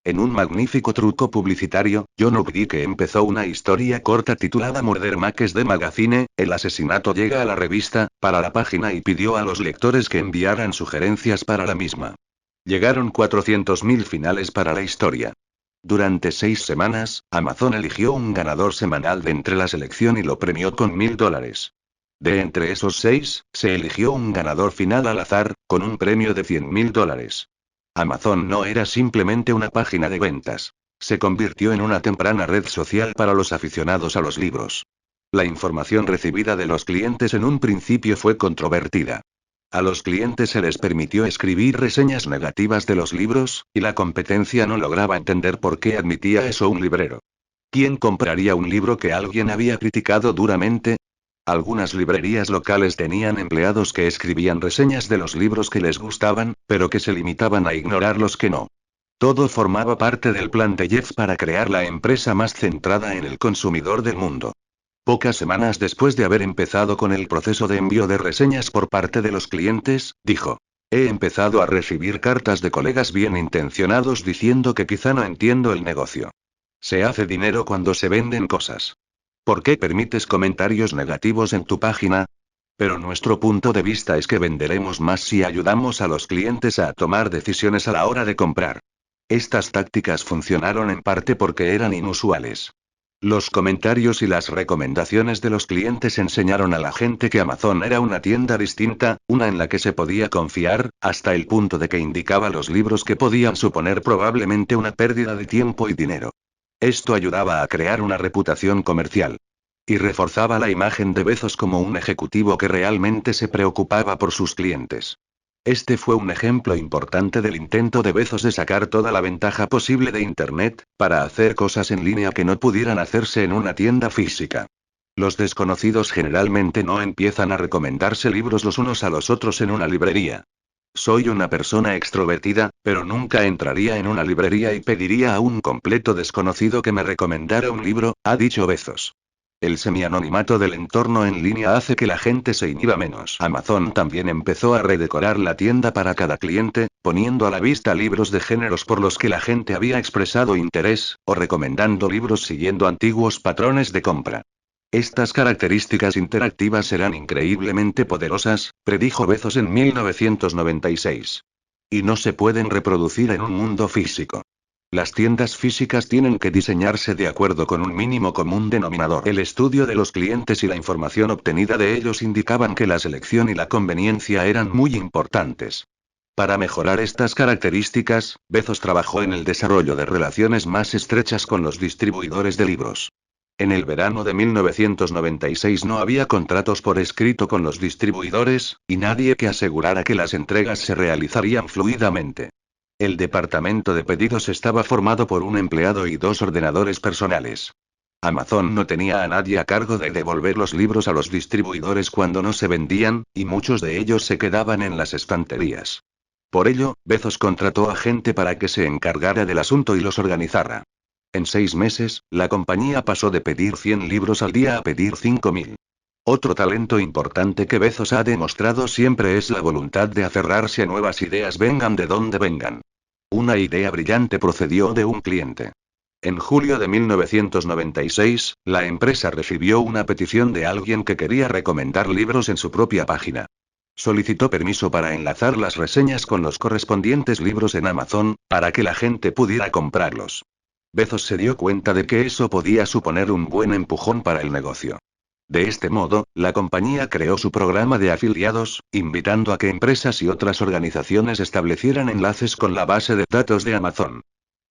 Speaker 1: En un magnífico truco publicitario, John Updike empezó una historia corta titulada Murder Makes the Magazine, el asesinato llega a la revista, para la página y pidió a los lectores que enviaran sugerencias para la misma. Llegaron 400.000 finales para la historia. Durante 6 semanas, Amazon eligió un ganador semanal de entre la selección y lo premió con $1.000. De entre esos 6, se eligió un ganador final al azar, con un premio de $100.000. Amazon no era simplemente una página de ventas. Se convirtió en una temprana red social para los aficionados a los libros. La información recibida de los clientes en un principio fue controvertida. A los clientes se les permitió escribir reseñas negativas de los libros, y la competencia no lograba entender por qué admitía eso un librero. ¿Quién compraría un libro que alguien había criticado duramente? Algunas librerías locales tenían empleados que escribían reseñas de los libros que les gustaban, pero que se limitaban a ignorar los que no. Todo formaba parte del plan de Jeff para crear la empresa más centrada en el consumidor del mundo. Pocas semanas después de haber empezado con el proceso de envío de reseñas por parte de los clientes, dijo: he empezado a recibir cartas de colegas bien intencionados diciendo que quizá no entiendo el negocio. Se hace dinero cuando se venden cosas. ¿Por qué permites comentarios negativos en tu página? Pero nuestro punto de vista es que venderemos más si ayudamos a los clientes a tomar decisiones a la hora de comprar. Estas tácticas funcionaron en parte porque eran inusuales. Los comentarios y las recomendaciones de los clientes enseñaron a la gente que Amazon era una tienda distinta, una en la que se podía confiar, hasta el punto de que indicaba los libros que podían suponer probablemente una pérdida de tiempo y dinero. Esto ayudaba a crear una reputación comercial. Y reforzaba la imagen de Bezos como un ejecutivo que realmente se preocupaba por sus clientes. Este fue un ejemplo importante del intento de Bezos de sacar toda la ventaja posible de Internet, para hacer cosas en línea que no pudieran hacerse en una tienda física. Los desconocidos generalmente no empiezan a recomendarse libros los unos a los otros en una librería. Soy una persona extrovertida, pero nunca entraría en una librería y pediría a un completo desconocido que me recomendara un libro, ha dicho Bezos. El semianonimato del entorno en línea hace que la gente se inhiba menos. Amazon también empezó a redecorar la tienda para cada cliente, poniendo a la vista libros de géneros por los que la gente había expresado interés, o recomendando libros siguiendo antiguos patrones de compra. Estas características interactivas serán increíblemente poderosas, predijo Bezos en 1996. Y no se pueden reproducir en un mundo físico. Las tiendas físicas tienen que diseñarse de acuerdo con un mínimo común denominador. El estudio de los clientes y la información obtenida de ellos indicaban que la selección y la conveniencia eran muy importantes. Para mejorar estas características, Bezos trabajó en el desarrollo de relaciones más estrechas con los distribuidores de libros. En el verano de 1996 no había contratos por escrito con los distribuidores, y nadie que asegurara que las entregas se realizarían fluidamente. El departamento de pedidos estaba formado por un empleado y 2 ordenadores personales. Amazon no tenía a nadie a cargo de devolver los libros a los distribuidores cuando no se vendían, y muchos de ellos se quedaban en las estanterías. Por ello, Bezos contrató a gente para que se encargara del asunto y los organizara. En 6 meses, la compañía pasó de pedir 100 libros al día a pedir 5.000. Otro talento importante que Bezos ha demostrado siempre es la voluntad de aferrarse a nuevas ideas vengan de donde vengan. Una idea brillante procedió de un cliente. En julio de 1996, la empresa recibió una petición de alguien que quería recomendar libros en su propia página. Solicitó permiso para enlazar las reseñas con los correspondientes libros en Amazon, para que la gente pudiera comprarlos. Bezos se dio cuenta de que eso podía suponer un buen empujón para el negocio. De este modo, la compañía creó su programa de afiliados, invitando a que empresas y otras organizaciones establecieran enlaces con la base de datos de Amazon.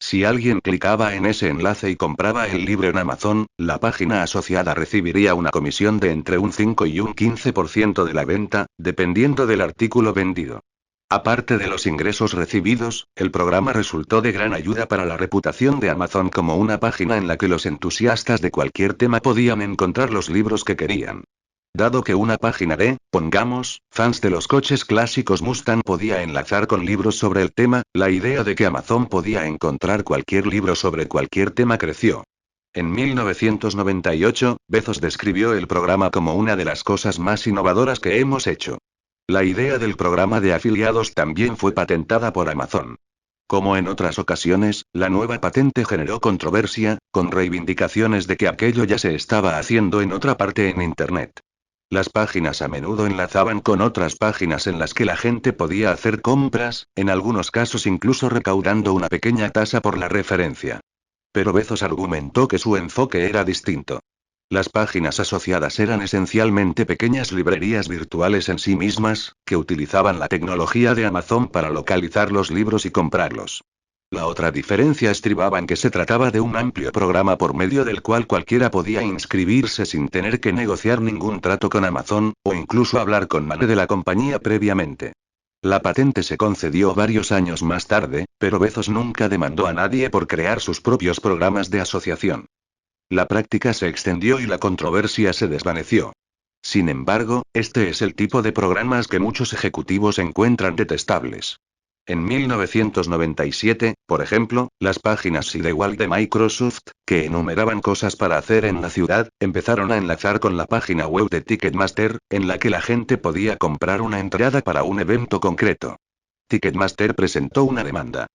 Speaker 1: Si alguien clicaba en ese enlace y compraba el libro en Amazon, la página asociada recibiría una comisión de entre un 5 y un 15% de la venta, dependiendo del artículo vendido. Aparte de los ingresos recibidos, el programa resultó de gran ayuda para la reputación de Amazon como una página en la que los entusiastas de cualquier tema podían encontrar los libros que querían. Dado que una página de, pongamos, fans de los coches clásicos Mustang podía enlazar con libros sobre el tema, la idea de que Amazon podía encontrar cualquier libro sobre cualquier tema creció. En 1998, Bezos describió el programa como una de las cosas más innovadoras que hemos hecho. La idea del programa de afiliados también fue patentada por Amazon. Como en otras ocasiones, la nueva patente generó controversia, con reivindicaciones de que aquello ya se estaba haciendo en otra parte en Internet. Las páginas a menudo enlazaban con otras páginas en las que la gente podía hacer compras, en algunos casos incluso recaudando una pequeña tasa por la referencia. Pero Bezos argumentó que su enfoque era distinto. Las páginas asociadas eran esencialmente pequeñas librerías virtuales en sí mismas, que utilizaban la tecnología de Amazon para localizar los libros y comprarlos. La otra diferencia estribaba en que se trataba de un amplio programa por medio del cual cualquiera podía inscribirse sin tener que negociar ningún trato con Amazon, o incluso hablar con nadie de la compañía previamente. La patente se concedió varios años más tarde, pero Bezos nunca demandó a nadie por crear sus propios programas de asociación. La práctica se extendió y la controversia se desvaneció. Sin embargo, este es el tipo de programas que muchos ejecutivos encuentran detestables. En 1997, por ejemplo, las páginas SideWall de Microsoft, que enumeraban cosas para hacer en la ciudad, empezaron a enlazar con la página web de Ticketmaster, en la que la gente podía comprar una entrada para un evento concreto. Ticketmaster presentó una demanda.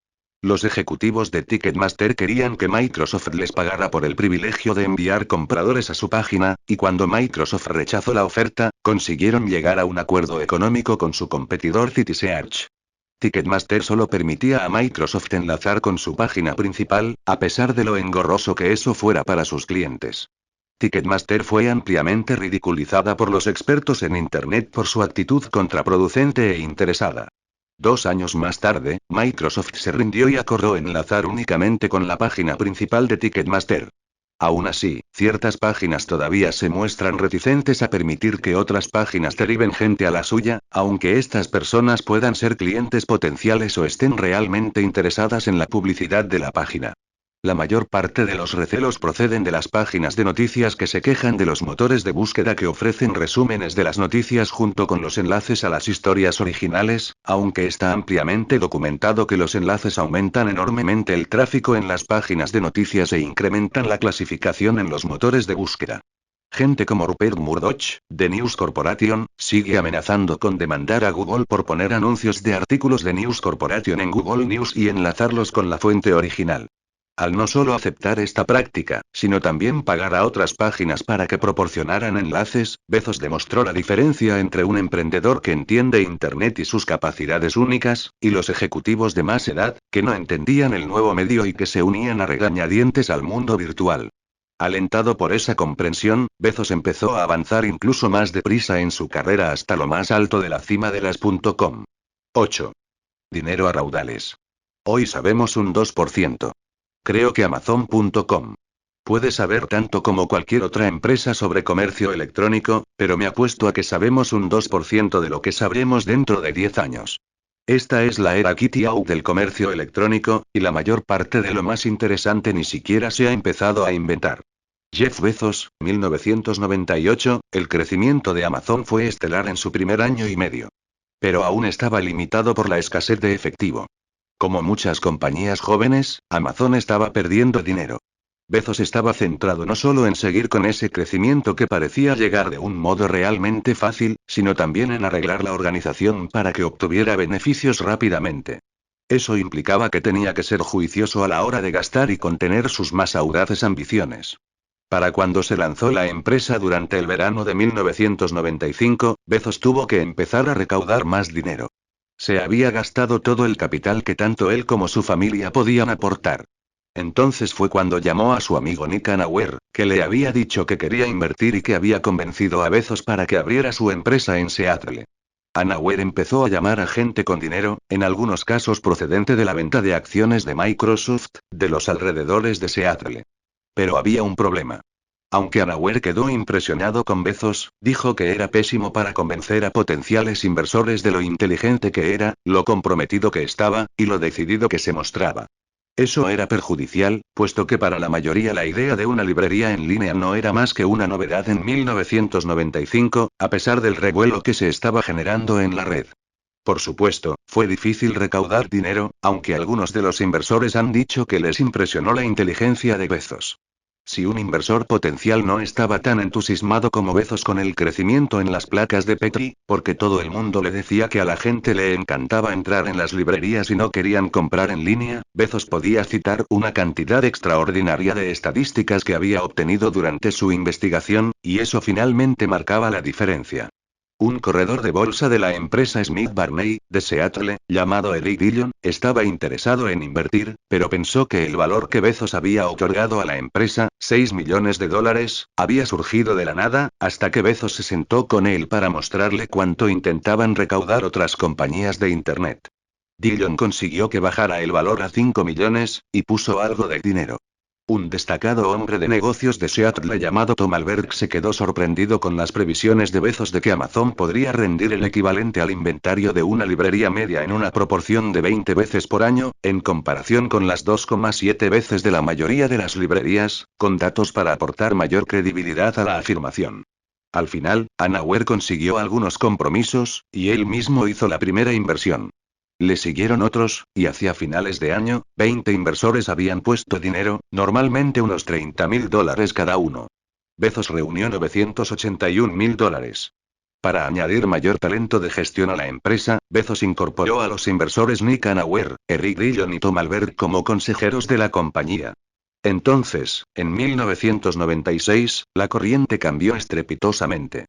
Speaker 1: Los ejecutivos de Ticketmaster querían que Microsoft les pagara por el privilegio de enviar compradores a su página, y cuando Microsoft rechazó la oferta, consiguieron llegar a un acuerdo económico con su competidor CitySearch. Ticketmaster solo permitía a Microsoft enlazar con su página principal, a pesar de lo engorroso que eso fuera para sus clientes. Ticketmaster fue ampliamente ridiculizada por los expertos en Internet por su actitud contraproducente e interesada. 2 años más tarde, Microsoft se rindió y acordó enlazar únicamente con la página principal de Ticketmaster. Aún así, ciertas páginas todavía se muestran reticentes a permitir que otras páginas deriven gente a la suya, aunque estas personas puedan ser clientes potenciales o estén realmente interesadas en la publicidad de la página. La mayor parte de los recelos proceden de las páginas de noticias que se quejan de los motores de búsqueda que ofrecen resúmenes de las noticias junto con los enlaces a las historias originales, aunque está ampliamente documentado que los enlaces aumentan enormemente el tráfico en las páginas de noticias e incrementan la clasificación en los motores de búsqueda. Gente como Rupert Murdoch, de News Corporation, sigue amenazando con demandar a Google por poner anuncios de artículos de News Corporation en Google News y enlazarlos con la fuente original. Al no solo aceptar esta práctica, sino también pagar a otras páginas para que proporcionaran enlaces, Bezos demostró la diferencia entre un emprendedor que entiende Internet y sus capacidades únicas, y los ejecutivos de más edad, que no entendían el nuevo medio y que se unían a regañadientes al mundo virtual. Alentado por esa comprensión, Bezos empezó a avanzar incluso más deprisa en su carrera hasta lo más alto de la cima de las .com. 8. Dinero a raudales. Hoy sabemos un 2%. Creo que Amazon.com puede saber tanto como cualquier otra empresa sobre comercio electrónico, pero me apuesto a que sabemos un 2% de lo que sabremos dentro de 10 años. Esta es la era Kitty Out del comercio electrónico, y la mayor parte de lo más interesante ni siquiera se ha empezado a inventar. Jeff Bezos, 1998, el crecimiento de Amazon fue estelar en su primer año y medio. Pero aún estaba limitado por la escasez de efectivo. Como muchas compañías jóvenes, Amazon estaba perdiendo dinero. Bezos estaba centrado no solo en seguir con ese crecimiento que parecía llegar de un modo realmente fácil, sino también en arreglar la organización para que obtuviera beneficios rápidamente. Eso implicaba que tenía que ser juicioso a la hora de gastar y contener sus más audaces ambiciones. Para cuando se lanzó la empresa durante el verano de 1995, Bezos tuvo que empezar a recaudar más dinero. Se había gastado todo el capital que tanto él como su familia podían aportar. Entonces fue cuando llamó a su amigo Nick Hanauer, que le había dicho que quería invertir y que había convencido a Bezos para que abriera su empresa en Seattle. Hanauer empezó a llamar a gente con dinero, en algunos casos procedente de la venta de acciones de Microsoft, de los alrededores de Seattle. Pero había un problema. Aunque Hanauer quedó impresionado con Bezos, dijo que era pésimo para convencer a potenciales inversores de lo inteligente que era, lo comprometido que estaba, y lo decidido que se mostraba. Eso era perjudicial, puesto que para la mayoría la idea de una librería en línea no era más que una novedad en 1995, a pesar del revuelo que se estaba generando en la red. Por supuesto, fue difícil recaudar dinero, aunque algunos de los inversores han dicho que les impresionó la inteligencia de Bezos. Si un inversor potencial no estaba tan entusiasmado como Bezos con el crecimiento en las placas de Petri, porque todo el mundo le decía que a la gente le encantaba entrar en las librerías y no querían comprar en línea, Bezos podía citar una cantidad extraordinaria de estadísticas que había obtenido durante su investigación, y eso finalmente marcaba la diferencia. Un corredor de bolsa de la empresa Smith Barney, de Seattle, llamado Eric Dillon, estaba interesado en invertir, pero pensó que el valor que Bezos había otorgado a la empresa, $6 millones, había surgido de la nada, hasta que Bezos se sentó con él para mostrarle cuánto intentaban recaudar otras compañías de Internet. Dillon consiguió que bajara el valor a 5 millones, y puso algo de dinero. Un destacado hombre de negocios de Seattle llamado Tom Alberg se quedó sorprendido con las previsiones de Bezos de que Amazon podría rendir el equivalente al inventario de una librería media en una proporción de 20 veces por año, en comparación con las 2,7 veces de la mayoría de las librerías, con datos para aportar mayor credibilidad a la afirmación. Al final, Hanauer consiguió algunos compromisos, y él mismo hizo la primera inversión. Le siguieron otros, y hacia finales de año, 20 inversores habían puesto dinero, normalmente unos $30.000 cada uno. Bezos reunió $981.000. Para añadir mayor talento de gestión a la empresa, Bezos incorporó a los inversores Nick Hanauer, Eric Dillon y Tom Alberg como consejeros de la compañía. Entonces, en 1996, la corriente cambió estrepitosamente.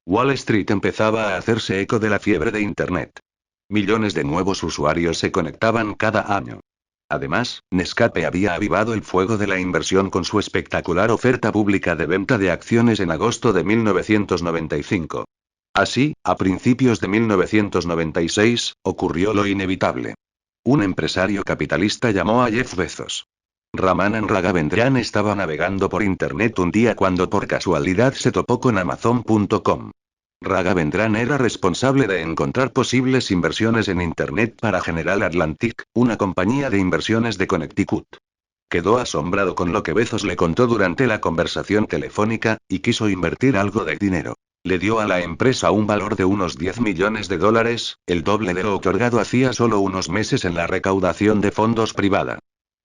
Speaker 1: Wall Street empezaba a hacerse eco de la fiebre de Internet. Millones de nuevos usuarios se conectaban cada año. Además, Nescape había avivado el fuego de la inversión con su espectacular oferta pública de venta de acciones en agosto de 1995. Así, a principios de 1996, ocurrió lo inevitable. Un empresario capitalista llamó a Jeff Bezos. Ramanan Raghavendran estaba navegando por Internet un día cuando por casualidad se topó con Amazon.com. Raghavendran era responsable de encontrar posibles inversiones en Internet para General Atlantic, una compañía de inversiones de Connecticut. Quedó asombrado con lo que Bezos le contó durante la conversación telefónica, y quiso invertir algo de dinero. Le dio a la empresa un valor de unos $10 millones, el doble de lo otorgado hacía solo unos meses en la recaudación de fondos privada.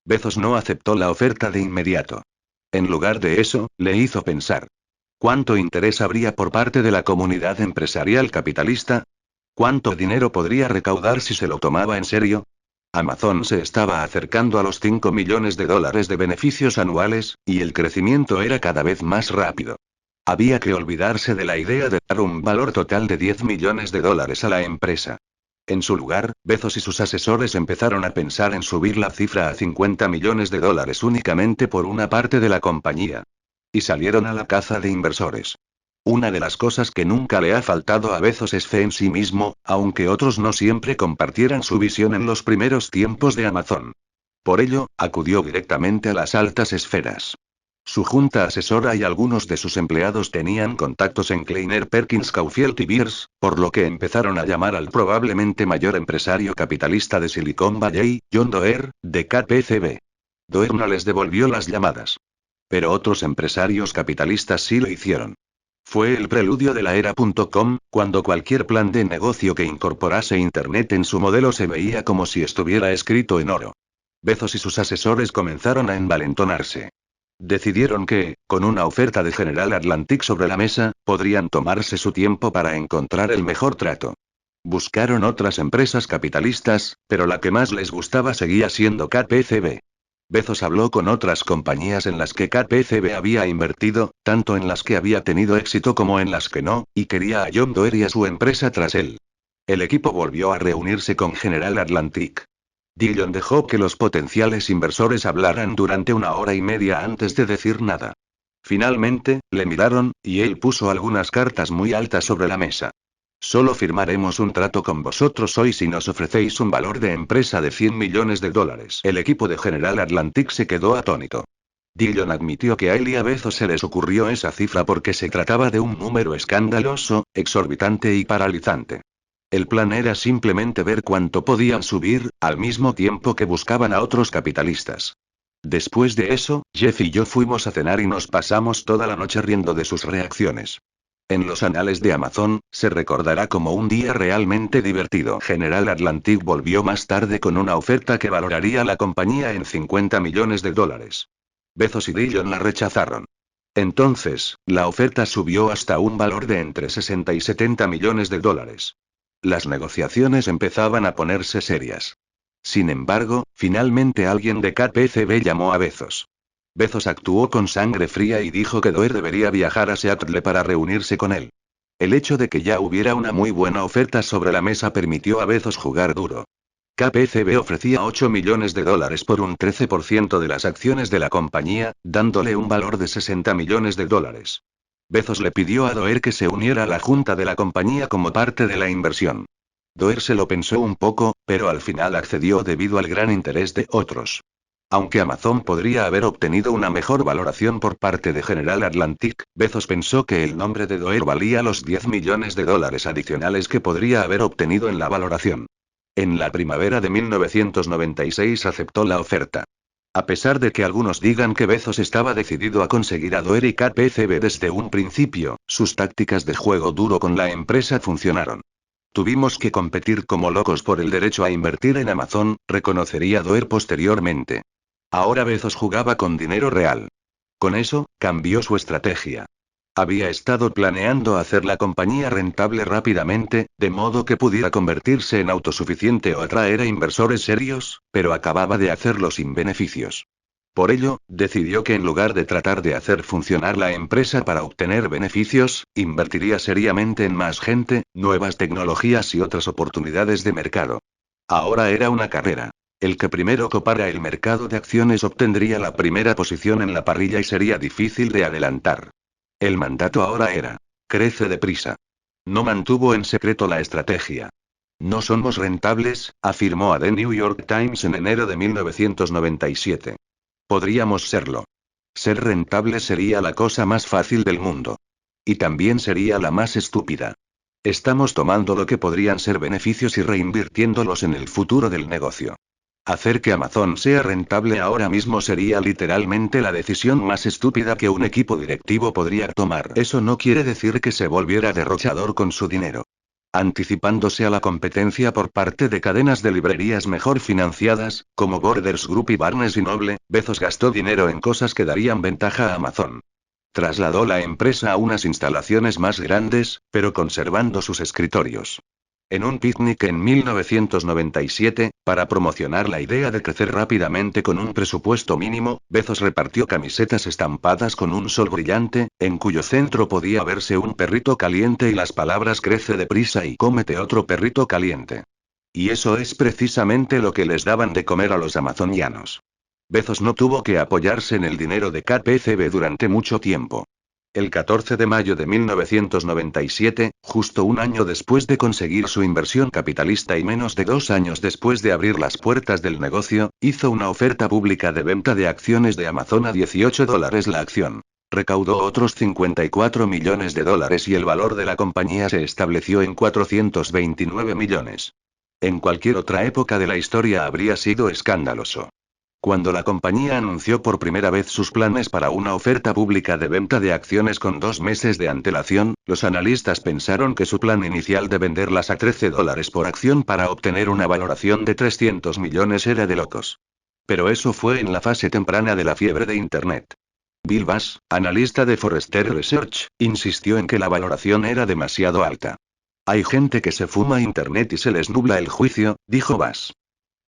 Speaker 1: Bezos no aceptó la oferta de inmediato. En lugar de eso, le hizo pensar. ¿Cuánto interés habría por parte de la comunidad empresarial capitalista? ¿Cuánto dinero podría recaudar si se lo tomaba en serio? Amazon se estaba acercando a los $5 millones de beneficios anuales, y el crecimiento era cada vez más rápido. Había que olvidarse de la idea de dar un valor total de $10 millones a la empresa. En su lugar, Bezos y sus asesores empezaron a pensar en subir la cifra a $50 millones únicamente por una parte de la compañía. Y salieron a la caza de inversores. Una de las cosas que nunca le ha faltado a Bezos es fe en sí mismo, aunque otros no siempre compartieran su visión en los primeros tiempos de Amazon. Por ello, acudió directamente a las altas esferas. Su junta asesora y algunos de sus empleados tenían contactos en Kleiner Perkins Caufield y Beers, por lo que empezaron a llamar al probablemente mayor empresario capitalista de Silicon Valley, John Doerr, de KPCB. Doerr no les devolvió las llamadas. Pero otros empresarios capitalistas sí lo hicieron. Fue el preludio de la era.com, cuando cualquier plan de negocio que incorporase Internet en su modelo se veía como si estuviera escrito en oro. Bezos y sus asesores comenzaron a envalentonarse. Decidieron que, con una oferta de General Atlantic sobre la mesa, podrían tomarse su tiempo para encontrar el mejor trato. Buscaron otras empresas capitalistas, pero la que más les gustaba seguía siendo KPCB. Bezos habló con otras compañías en las que KPCB había invertido, tanto en las que había tenido éxito como en las que no, y quería a John Doerr y a su empresa tras él. El equipo volvió a reunirse con General Atlantic. Dillon dejó que los potenciales inversores hablaran durante 1 hora y media antes de decir nada. Finalmente, le miraron, y él puso algunas cartas muy altas sobre la mesa. Solo firmaremos un trato con vosotros hoy si nos ofrecéis un valor de empresa de $100 millones. El equipo de General Atlantic se quedó atónito. Dillon admitió que a él y a Bezos se les ocurrió esa cifra porque se trataba de un número escandaloso, exorbitante y paralizante. El plan era simplemente ver cuánto podían subir, al mismo tiempo que buscaban a otros capitalistas. Después de eso, Jeff y yo fuimos a cenar y nos pasamos toda la noche riendo de sus reacciones. En los anales de Amazon, se recordará como un día realmente divertido. General Atlantic volvió más tarde con una oferta que valoraría la compañía en $50 millones. Bezos y Dillon la rechazaron. Entonces, la oferta subió hasta un valor de entre 60 y $70 millones. Las negociaciones empezaban a ponerse serias. Sin embargo, finalmente alguien de KPCB llamó a Bezos. Bezos actuó con sangre fría y dijo que Doerr debería viajar a Seattle para reunirse con él. El hecho de que ya hubiera una muy buena oferta sobre la mesa permitió a Bezos jugar duro. KPCB ofrecía $8 millones por un 13% de las acciones de la compañía, dándole un valor de $60 millones. Bezos le pidió a Doerr que se uniera a la junta de la compañía como parte de la inversión. Doerr se lo pensó un poco, pero al final accedió debido al gran interés de otros. Aunque Amazon podría haber obtenido una mejor valoración por parte de General Atlantic, Bezos pensó que el nombre de Doerr valía los $10 millones adicionales que podría haber obtenido en la valoración. En la primavera de 1996 aceptó la oferta. A pesar de que algunos digan que Bezos estaba decidido a conseguir a Doerr y KPCB desde un principio, sus tácticas de juego duro con la empresa funcionaron. Tuvimos que competir como locos por el derecho a invertir en Amazon, reconocería Doerr posteriormente. Ahora Bezos jugaba con dinero real. Con eso, cambió su estrategia. Había estado planeando hacer la compañía rentable rápidamente, de modo que pudiera convertirse en autosuficiente o atraer a inversores serios, pero acababa de hacerlo sin beneficios. Por ello, decidió que en lugar de tratar de hacer funcionar la empresa para obtener beneficios, invertiría seriamente en más gente, nuevas tecnologías y otras oportunidades de mercado. Ahora era una carrera. El que primero copara el mercado de acciones obtendría la primera posición en la parrilla y sería difícil de adelantar. El mandato ahora era: crece deprisa. No mantuvo en secreto la estrategia. No somos rentables, afirmó a The New York Times en enero de 1997. Podríamos serlo. Ser rentable sería la cosa más fácil del mundo. Y también sería la más estúpida. Estamos tomando lo que podrían ser beneficios y reinvirtiéndolos en el futuro del negocio. Hacer que Amazon sea rentable ahora mismo sería literalmente la decisión más estúpida que un equipo directivo podría tomar. Eso no quiere decir que se volviera derrochador con su dinero. Anticipándose a la competencia por parte de cadenas de librerías mejor financiadas, como Borders Group y Barnes y Noble, Bezos gastó dinero en cosas que darían ventaja a Amazon. Trasladó la empresa a unas instalaciones más grandes, pero conservando sus escritorios. En un picnic en 1997, para promocionar la idea de crecer rápidamente con un presupuesto mínimo, Bezos repartió camisetas estampadas con un sol brillante, en cuyo centro podía verse un perrito caliente y las palabras crece deprisa y cómete otro perrito caliente. Y eso es precisamente lo que les daban de comer a los amazonianos. Bezos no tuvo que apoyarse en el dinero de KPCB durante mucho tiempo. El 14 de mayo de 1997, justo un año después de conseguir su inversión capitalista y menos de 2 años después de abrir las puertas del negocio, hizo una oferta pública de venta de acciones de Amazon a $18 la acción. Recaudó otros $54 millones y el valor de la compañía se estableció en $429 millones. En cualquier otra época de la historia habría sido escandaloso. Cuando la compañía anunció por primera vez sus planes para una oferta pública de venta de acciones con 2 meses de antelación, los analistas pensaron que su plan inicial de venderlas a $13 por acción para obtener una valoración de 300 millones era de locos. Pero eso fue en la fase temprana de la fiebre de Internet. Bill Bass, analista de Forrester Research, insistió en que la valoración era demasiado alta. Hay gente que se fuma Internet y se les nubla el juicio, dijo Bass.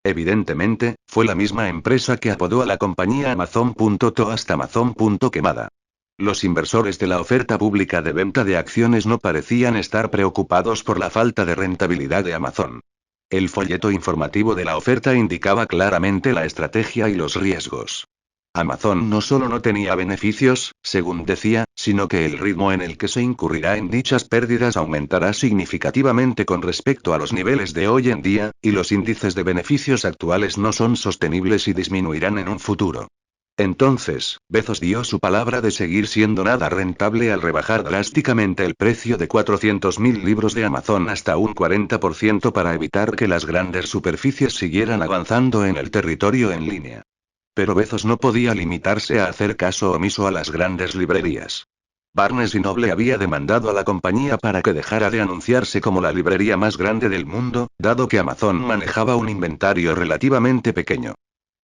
Speaker 1: Evidentemente, fue la misma empresa que apodó a la compañía Amazon.to Amazon.quemada. Los inversores de la oferta pública de venta de acciones no parecían estar preocupados por la falta de rentabilidad de Amazon. El folleto informativo de la oferta indicaba claramente la estrategia y los riesgos. Amazon no solo no tenía beneficios, según decía, sino que el ritmo en el que se incurrirá en dichas pérdidas aumentará significativamente con respecto a los niveles de hoy en día, y los índices de beneficios actuales no son sostenibles y disminuirán en un futuro. Entonces, Bezos dio su palabra de seguir siendo nada rentable al rebajar drásticamente el precio de 400.000 libros de Amazon hasta un 40% para evitar que las grandes superficies siguieran avanzando en el territorio en línea. Pero Bezos no podía limitarse a hacer caso omiso a las grandes librerías. Barnes y Noble había demandado a la compañía para que dejara de anunciarse como la librería más grande del mundo, dado que Amazon manejaba un inventario relativamente pequeño.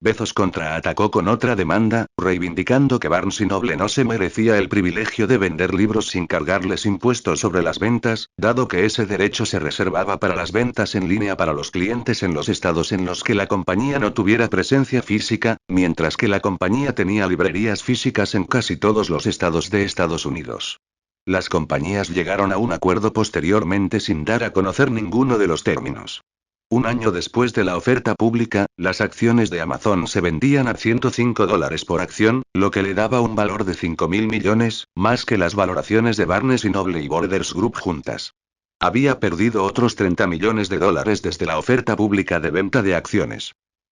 Speaker 1: Bezos contraatacó con otra demanda, reivindicando que Barnes y Noble no se merecía el privilegio de vender libros sin cargarles impuestos sobre las ventas, dado que ese derecho se reservaba para las ventas en línea para los clientes en los estados en los que la compañía no tuviera presencia física, mientras que la compañía tenía librerías físicas en casi todos los estados de Estados Unidos. Las compañías llegaron a un acuerdo posteriormente sin dar a conocer ninguno de los términos. Un año después de la oferta pública, las acciones de Amazon se vendían a $105 por acción, lo que le daba un valor de 5.000 millones, más que las valoraciones de Barnes y Noble y Borders Group juntas. Había perdido otros $30 millones desde la oferta pública de venta de acciones.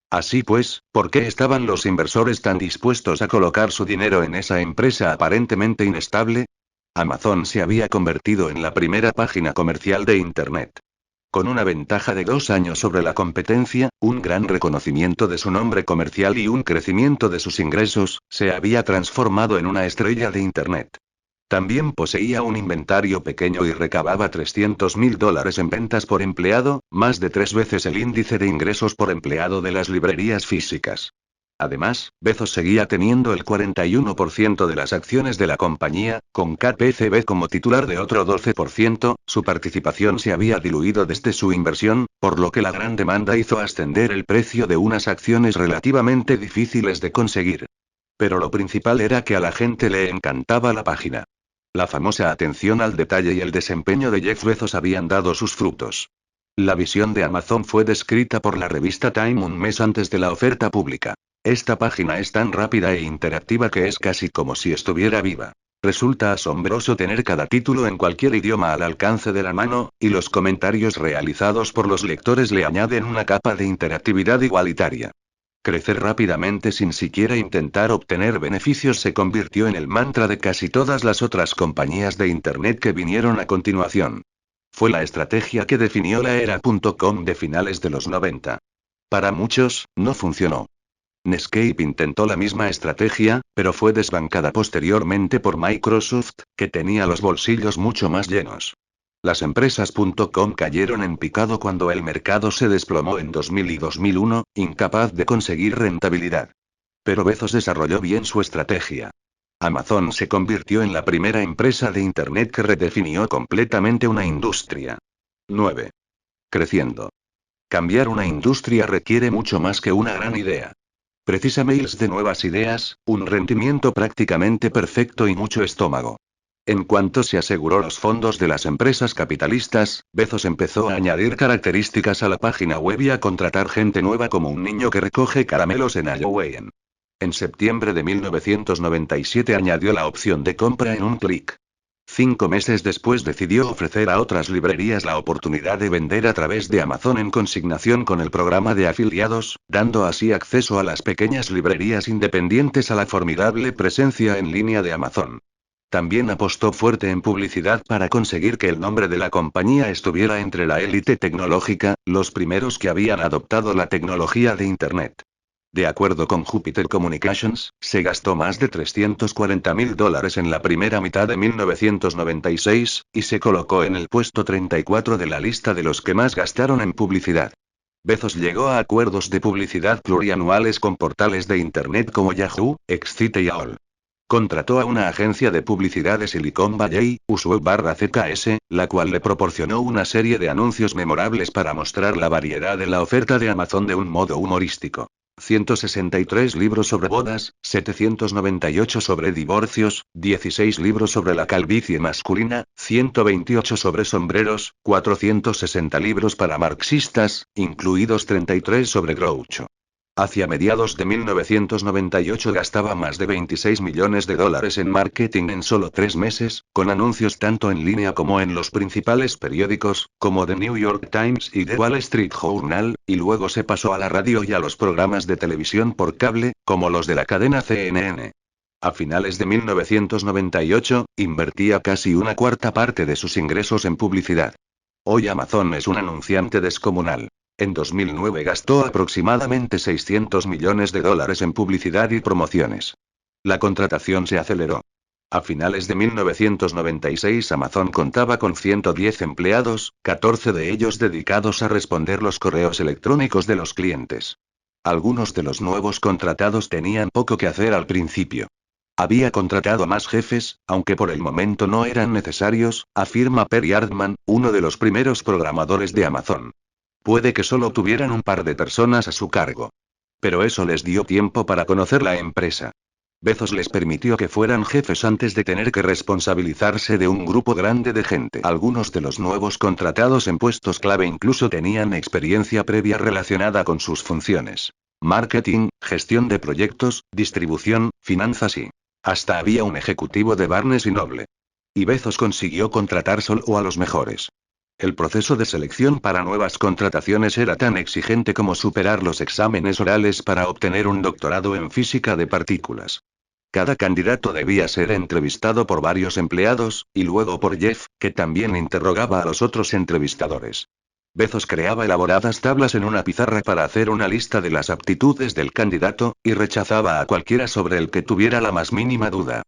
Speaker 1: Así pues, ¿por qué estaban los inversores tan dispuestos a colocar su dinero en esa empresa aparentemente inestable? Amazon se había convertido en la primera página comercial de Internet. Con una ventaja de 2 años sobre la competencia, un gran reconocimiento de su nombre comercial y un crecimiento de sus ingresos, se había transformado en una estrella de Internet. También poseía un inventario pequeño y recababa $300.000 en ventas por empleado, más de 3 veces el índice de ingresos por empleado de las librerías físicas. Además, Bezos seguía teniendo el 41% de las acciones de la compañía, con KPCB como titular de otro 12%, su participación se había diluido desde su inversión, por lo que la gran demanda hizo ascender el precio de unas acciones relativamente difíciles de conseguir. Pero lo principal era que a la gente le encantaba la página. La famosa atención al detalle y el desempeño de Jeff Bezos habían dado sus frutos. La visión de Amazon fue descrita por la revista Time un mes antes de la oferta pública. Esta página es tan rápida e interactiva que es casi como si estuviera viva. Resulta asombroso tener cada título en cualquier idioma al alcance de la mano, y los comentarios realizados por los lectores le añaden una capa de interactividad igualitaria. Crecer rápidamente sin siquiera intentar obtener beneficios se convirtió en el mantra de casi todas las otras compañías de Internet que vinieron a continuación. Fue la estrategia que definió la era .com de finales de los 90. Para muchos, no funcionó. Netscape intentó la misma estrategia, pero fue desbancada posteriormente por Microsoft, que tenía los bolsillos mucho más llenos. Las empresas .com cayeron en picado cuando el mercado se desplomó en 2000 y 2001, incapaz de conseguir rentabilidad. Pero Bezos desarrolló bien su estrategia. Amazon se convirtió en la primera empresa de Internet que redefinió completamente una industria. 9. Creciendo. Cambiar una industria requiere mucho más que una gran idea. Precisa mails de nuevas ideas, un rendimiento prácticamente perfecto y mucho estómago. En cuanto se aseguró los fondos de las empresas capitalistas, Bezos empezó a añadir características a la página web y a contratar gente nueva como un niño que recoge caramelos en Iowa. En septiembre de 1997 añadió la opción de compra en un clic. 5 meses después decidió ofrecer a otras librerías la oportunidad de vender a través de Amazon en consignación con el programa de afiliados, dando así acceso a las pequeñas librerías independientes a la formidable presencia en línea de Amazon. También apostó fuerte en publicidad para conseguir que el nombre de la compañía estuviera entre la élite tecnológica, los primeros que habían adoptado la tecnología de Internet. De acuerdo con Jupiter Communications, se gastó más de $340.000 en la primera mitad de 1996, y se colocó en el puesto 34 de la lista de los que más gastaron en publicidad. Bezos llegó a acuerdos de publicidad plurianuales con portales de Internet como Yahoo, Excite y AOL. Contrató a una agencia de publicidad de Silicon Valley, Usual-CKS, la cual le proporcionó una serie de anuncios memorables para mostrar la variedad de la oferta de Amazon de un modo humorístico. 163 libros sobre bodas, 798 sobre divorcios, 16 libros sobre la calvicie masculina, 128 sobre sombreros, 460 libros para marxistas, incluidos 33 sobre Groucho. Hacia mediados de 1998 gastaba más de $26 millones en marketing en solo 3 meses, con anuncios tanto en línea como en los principales periódicos, como The New York Times y The Wall Street Journal, y luego se pasó a la radio y a los programas de televisión por cable, como los de la cadena CNN. A finales de 1998, invertía casi una cuarta parte de sus ingresos en publicidad. Hoy Amazon es un anunciante descomunal. En 2009 gastó aproximadamente $600 millones en publicidad y promociones. La contratación se aceleró. A finales de 1996 Amazon contaba con 110 empleados, 14 de ellos dedicados a responder los correos electrónicos de los clientes. Algunos de los nuevos contratados tenían poco que hacer al principio. Había contratado más jefes, aunque por el momento no eran necesarios, afirma Perry Ardman, uno de los primeros programadores de Amazon. Puede que solo tuvieran un par de personas a su cargo. Pero eso les dio tiempo para conocer la empresa. Bezos les permitió que fueran jefes antes de tener que responsabilizarse de un grupo grande de gente. Algunos de los nuevos contratados en puestos clave incluso tenían experiencia previa relacionada con sus funciones. Marketing, gestión de proyectos, distribución, finanzas y... hasta había un ejecutivo de Barnes y Noble. Y Bezos consiguió contratar solo a los mejores. El proceso de selección para nuevas contrataciones era tan exigente como superar los exámenes orales para obtener un doctorado en física de partículas. Cada candidato debía ser entrevistado por varios empleados, y luego por Jeff, que también interrogaba a los otros entrevistadores. Bezos creaba elaboradas tablas en una pizarra para hacer una lista de las aptitudes del candidato, y rechazaba a cualquiera sobre el que tuviera la más mínima duda.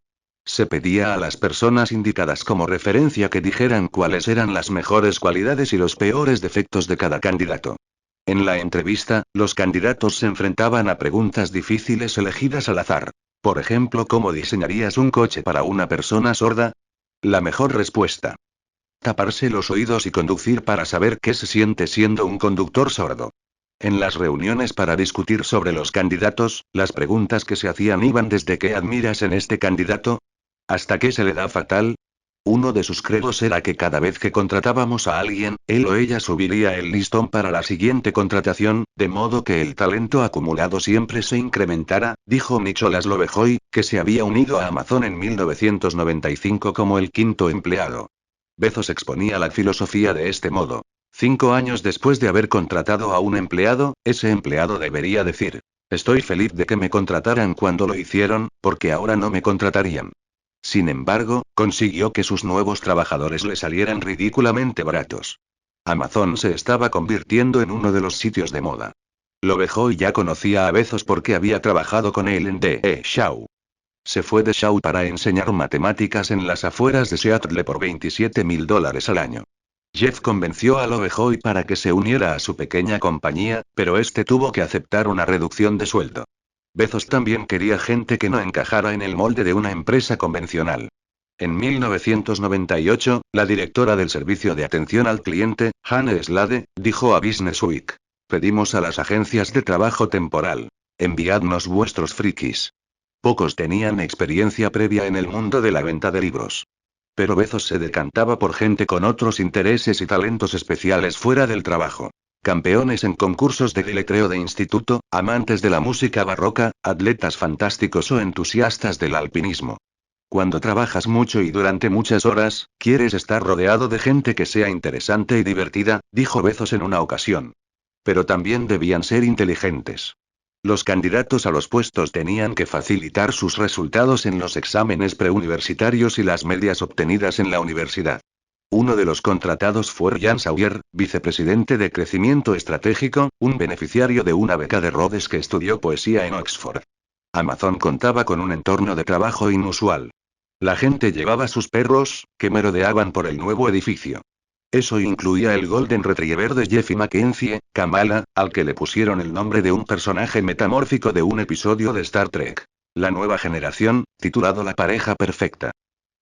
Speaker 1: Se pedía a las personas indicadas como referencia que dijeran cuáles eran las mejores cualidades y los peores defectos de cada candidato. En la entrevista, los candidatos se enfrentaban a preguntas difíciles elegidas al azar. Por ejemplo, ¿cómo diseñarías un coche para una persona sorda? La mejor respuesta: taparse los oídos y conducir para saber qué se siente siendo un conductor sordo. En las reuniones para discutir sobre los candidatos, las preguntas que se hacían iban desde ¿qué admiras en este candidato? ¿Hasta qué se le da fatal? Uno de sus credos era que cada vez que contratábamos a alguien, él o ella subiría el listón para la siguiente contratación, de modo que el talento acumulado siempre se incrementara, dijo Nicholas Lovejoy, que se había unido a Amazon en 1995 como el quinto empleado. Bezos exponía la filosofía de este modo. 5 años después de haber contratado a un empleado, ese empleado debería decir: estoy feliz de que me contrataran cuando lo hicieron, porque ahora no me contratarían. Sin embargo, consiguió que sus nuevos trabajadores le salieran ridículamente baratos. Amazon se estaba convirtiendo en uno de los sitios de moda. Lovejoy ya conocía a Bezos porque había trabajado con él en The Shaw. Se fue de Shaw para enseñar matemáticas en las afueras de Seattle por $27,000 al año. Jeff convenció a Lovejoy para que se uniera a su pequeña compañía, pero este tuvo que aceptar una reducción de sueldo. Bezos también quería gente que no encajara en el molde de una empresa convencional. En 1998, la directora del servicio de atención al cliente, Jane Slade, dijo a Business Week: pedimos a las agencias de trabajo temporal: enviadnos vuestros frikis. Pocos tenían experiencia previa en el mundo de la venta de libros. Pero Bezos se decantaba por gente con otros intereses y talentos especiales fuera del trabajo. Campeones en concursos de deletreo de instituto, amantes de la música barroca, atletas fantásticos o entusiastas del alpinismo. Cuando trabajas mucho y durante muchas horas, quieres estar rodeado de gente que sea interesante y divertida, dijo Bezos en una ocasión. Pero también debían ser inteligentes. Los candidatos a los puestos tenían que facilitar sus resultados en los exámenes preuniversitarios y las medias obtenidas en la universidad. Uno de los contratados fue Ryan Sawyer, vicepresidente de Crecimiento Estratégico, un beneficiario de una beca de Rhodes que estudió poesía en Oxford. Amazon contaba con un entorno de trabajo inusual. La gente llevaba sus perros, que merodeaban por el nuevo edificio. Eso incluía el Golden Retriever de Jeffy Mackenzie, Kamala, al que le pusieron el nombre de un personaje metamórfico de un episodio de Star Trek. La nueva generación, titulado La pareja perfecta.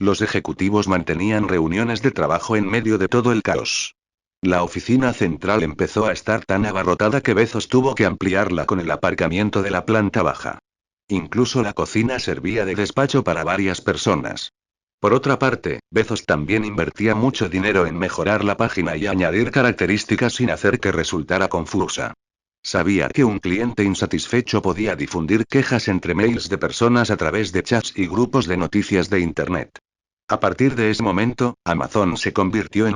Speaker 1: Los ejecutivos mantenían reuniones de trabajo en medio de todo el caos. La oficina central empezó a estar tan abarrotada que Bezos tuvo que ampliarla con el aparcamiento de la planta baja. Incluso la cocina servía de despacho para varias personas. Por otra parte, Bezos también invertía mucho dinero en mejorar la página y añadir características sin hacer que resultara confusa. Sabía que un cliente insatisfecho podía difundir quejas entre mails de personas a través de chats y grupos de noticias de Internet. A partir de ese momento, Amazon se convirtió en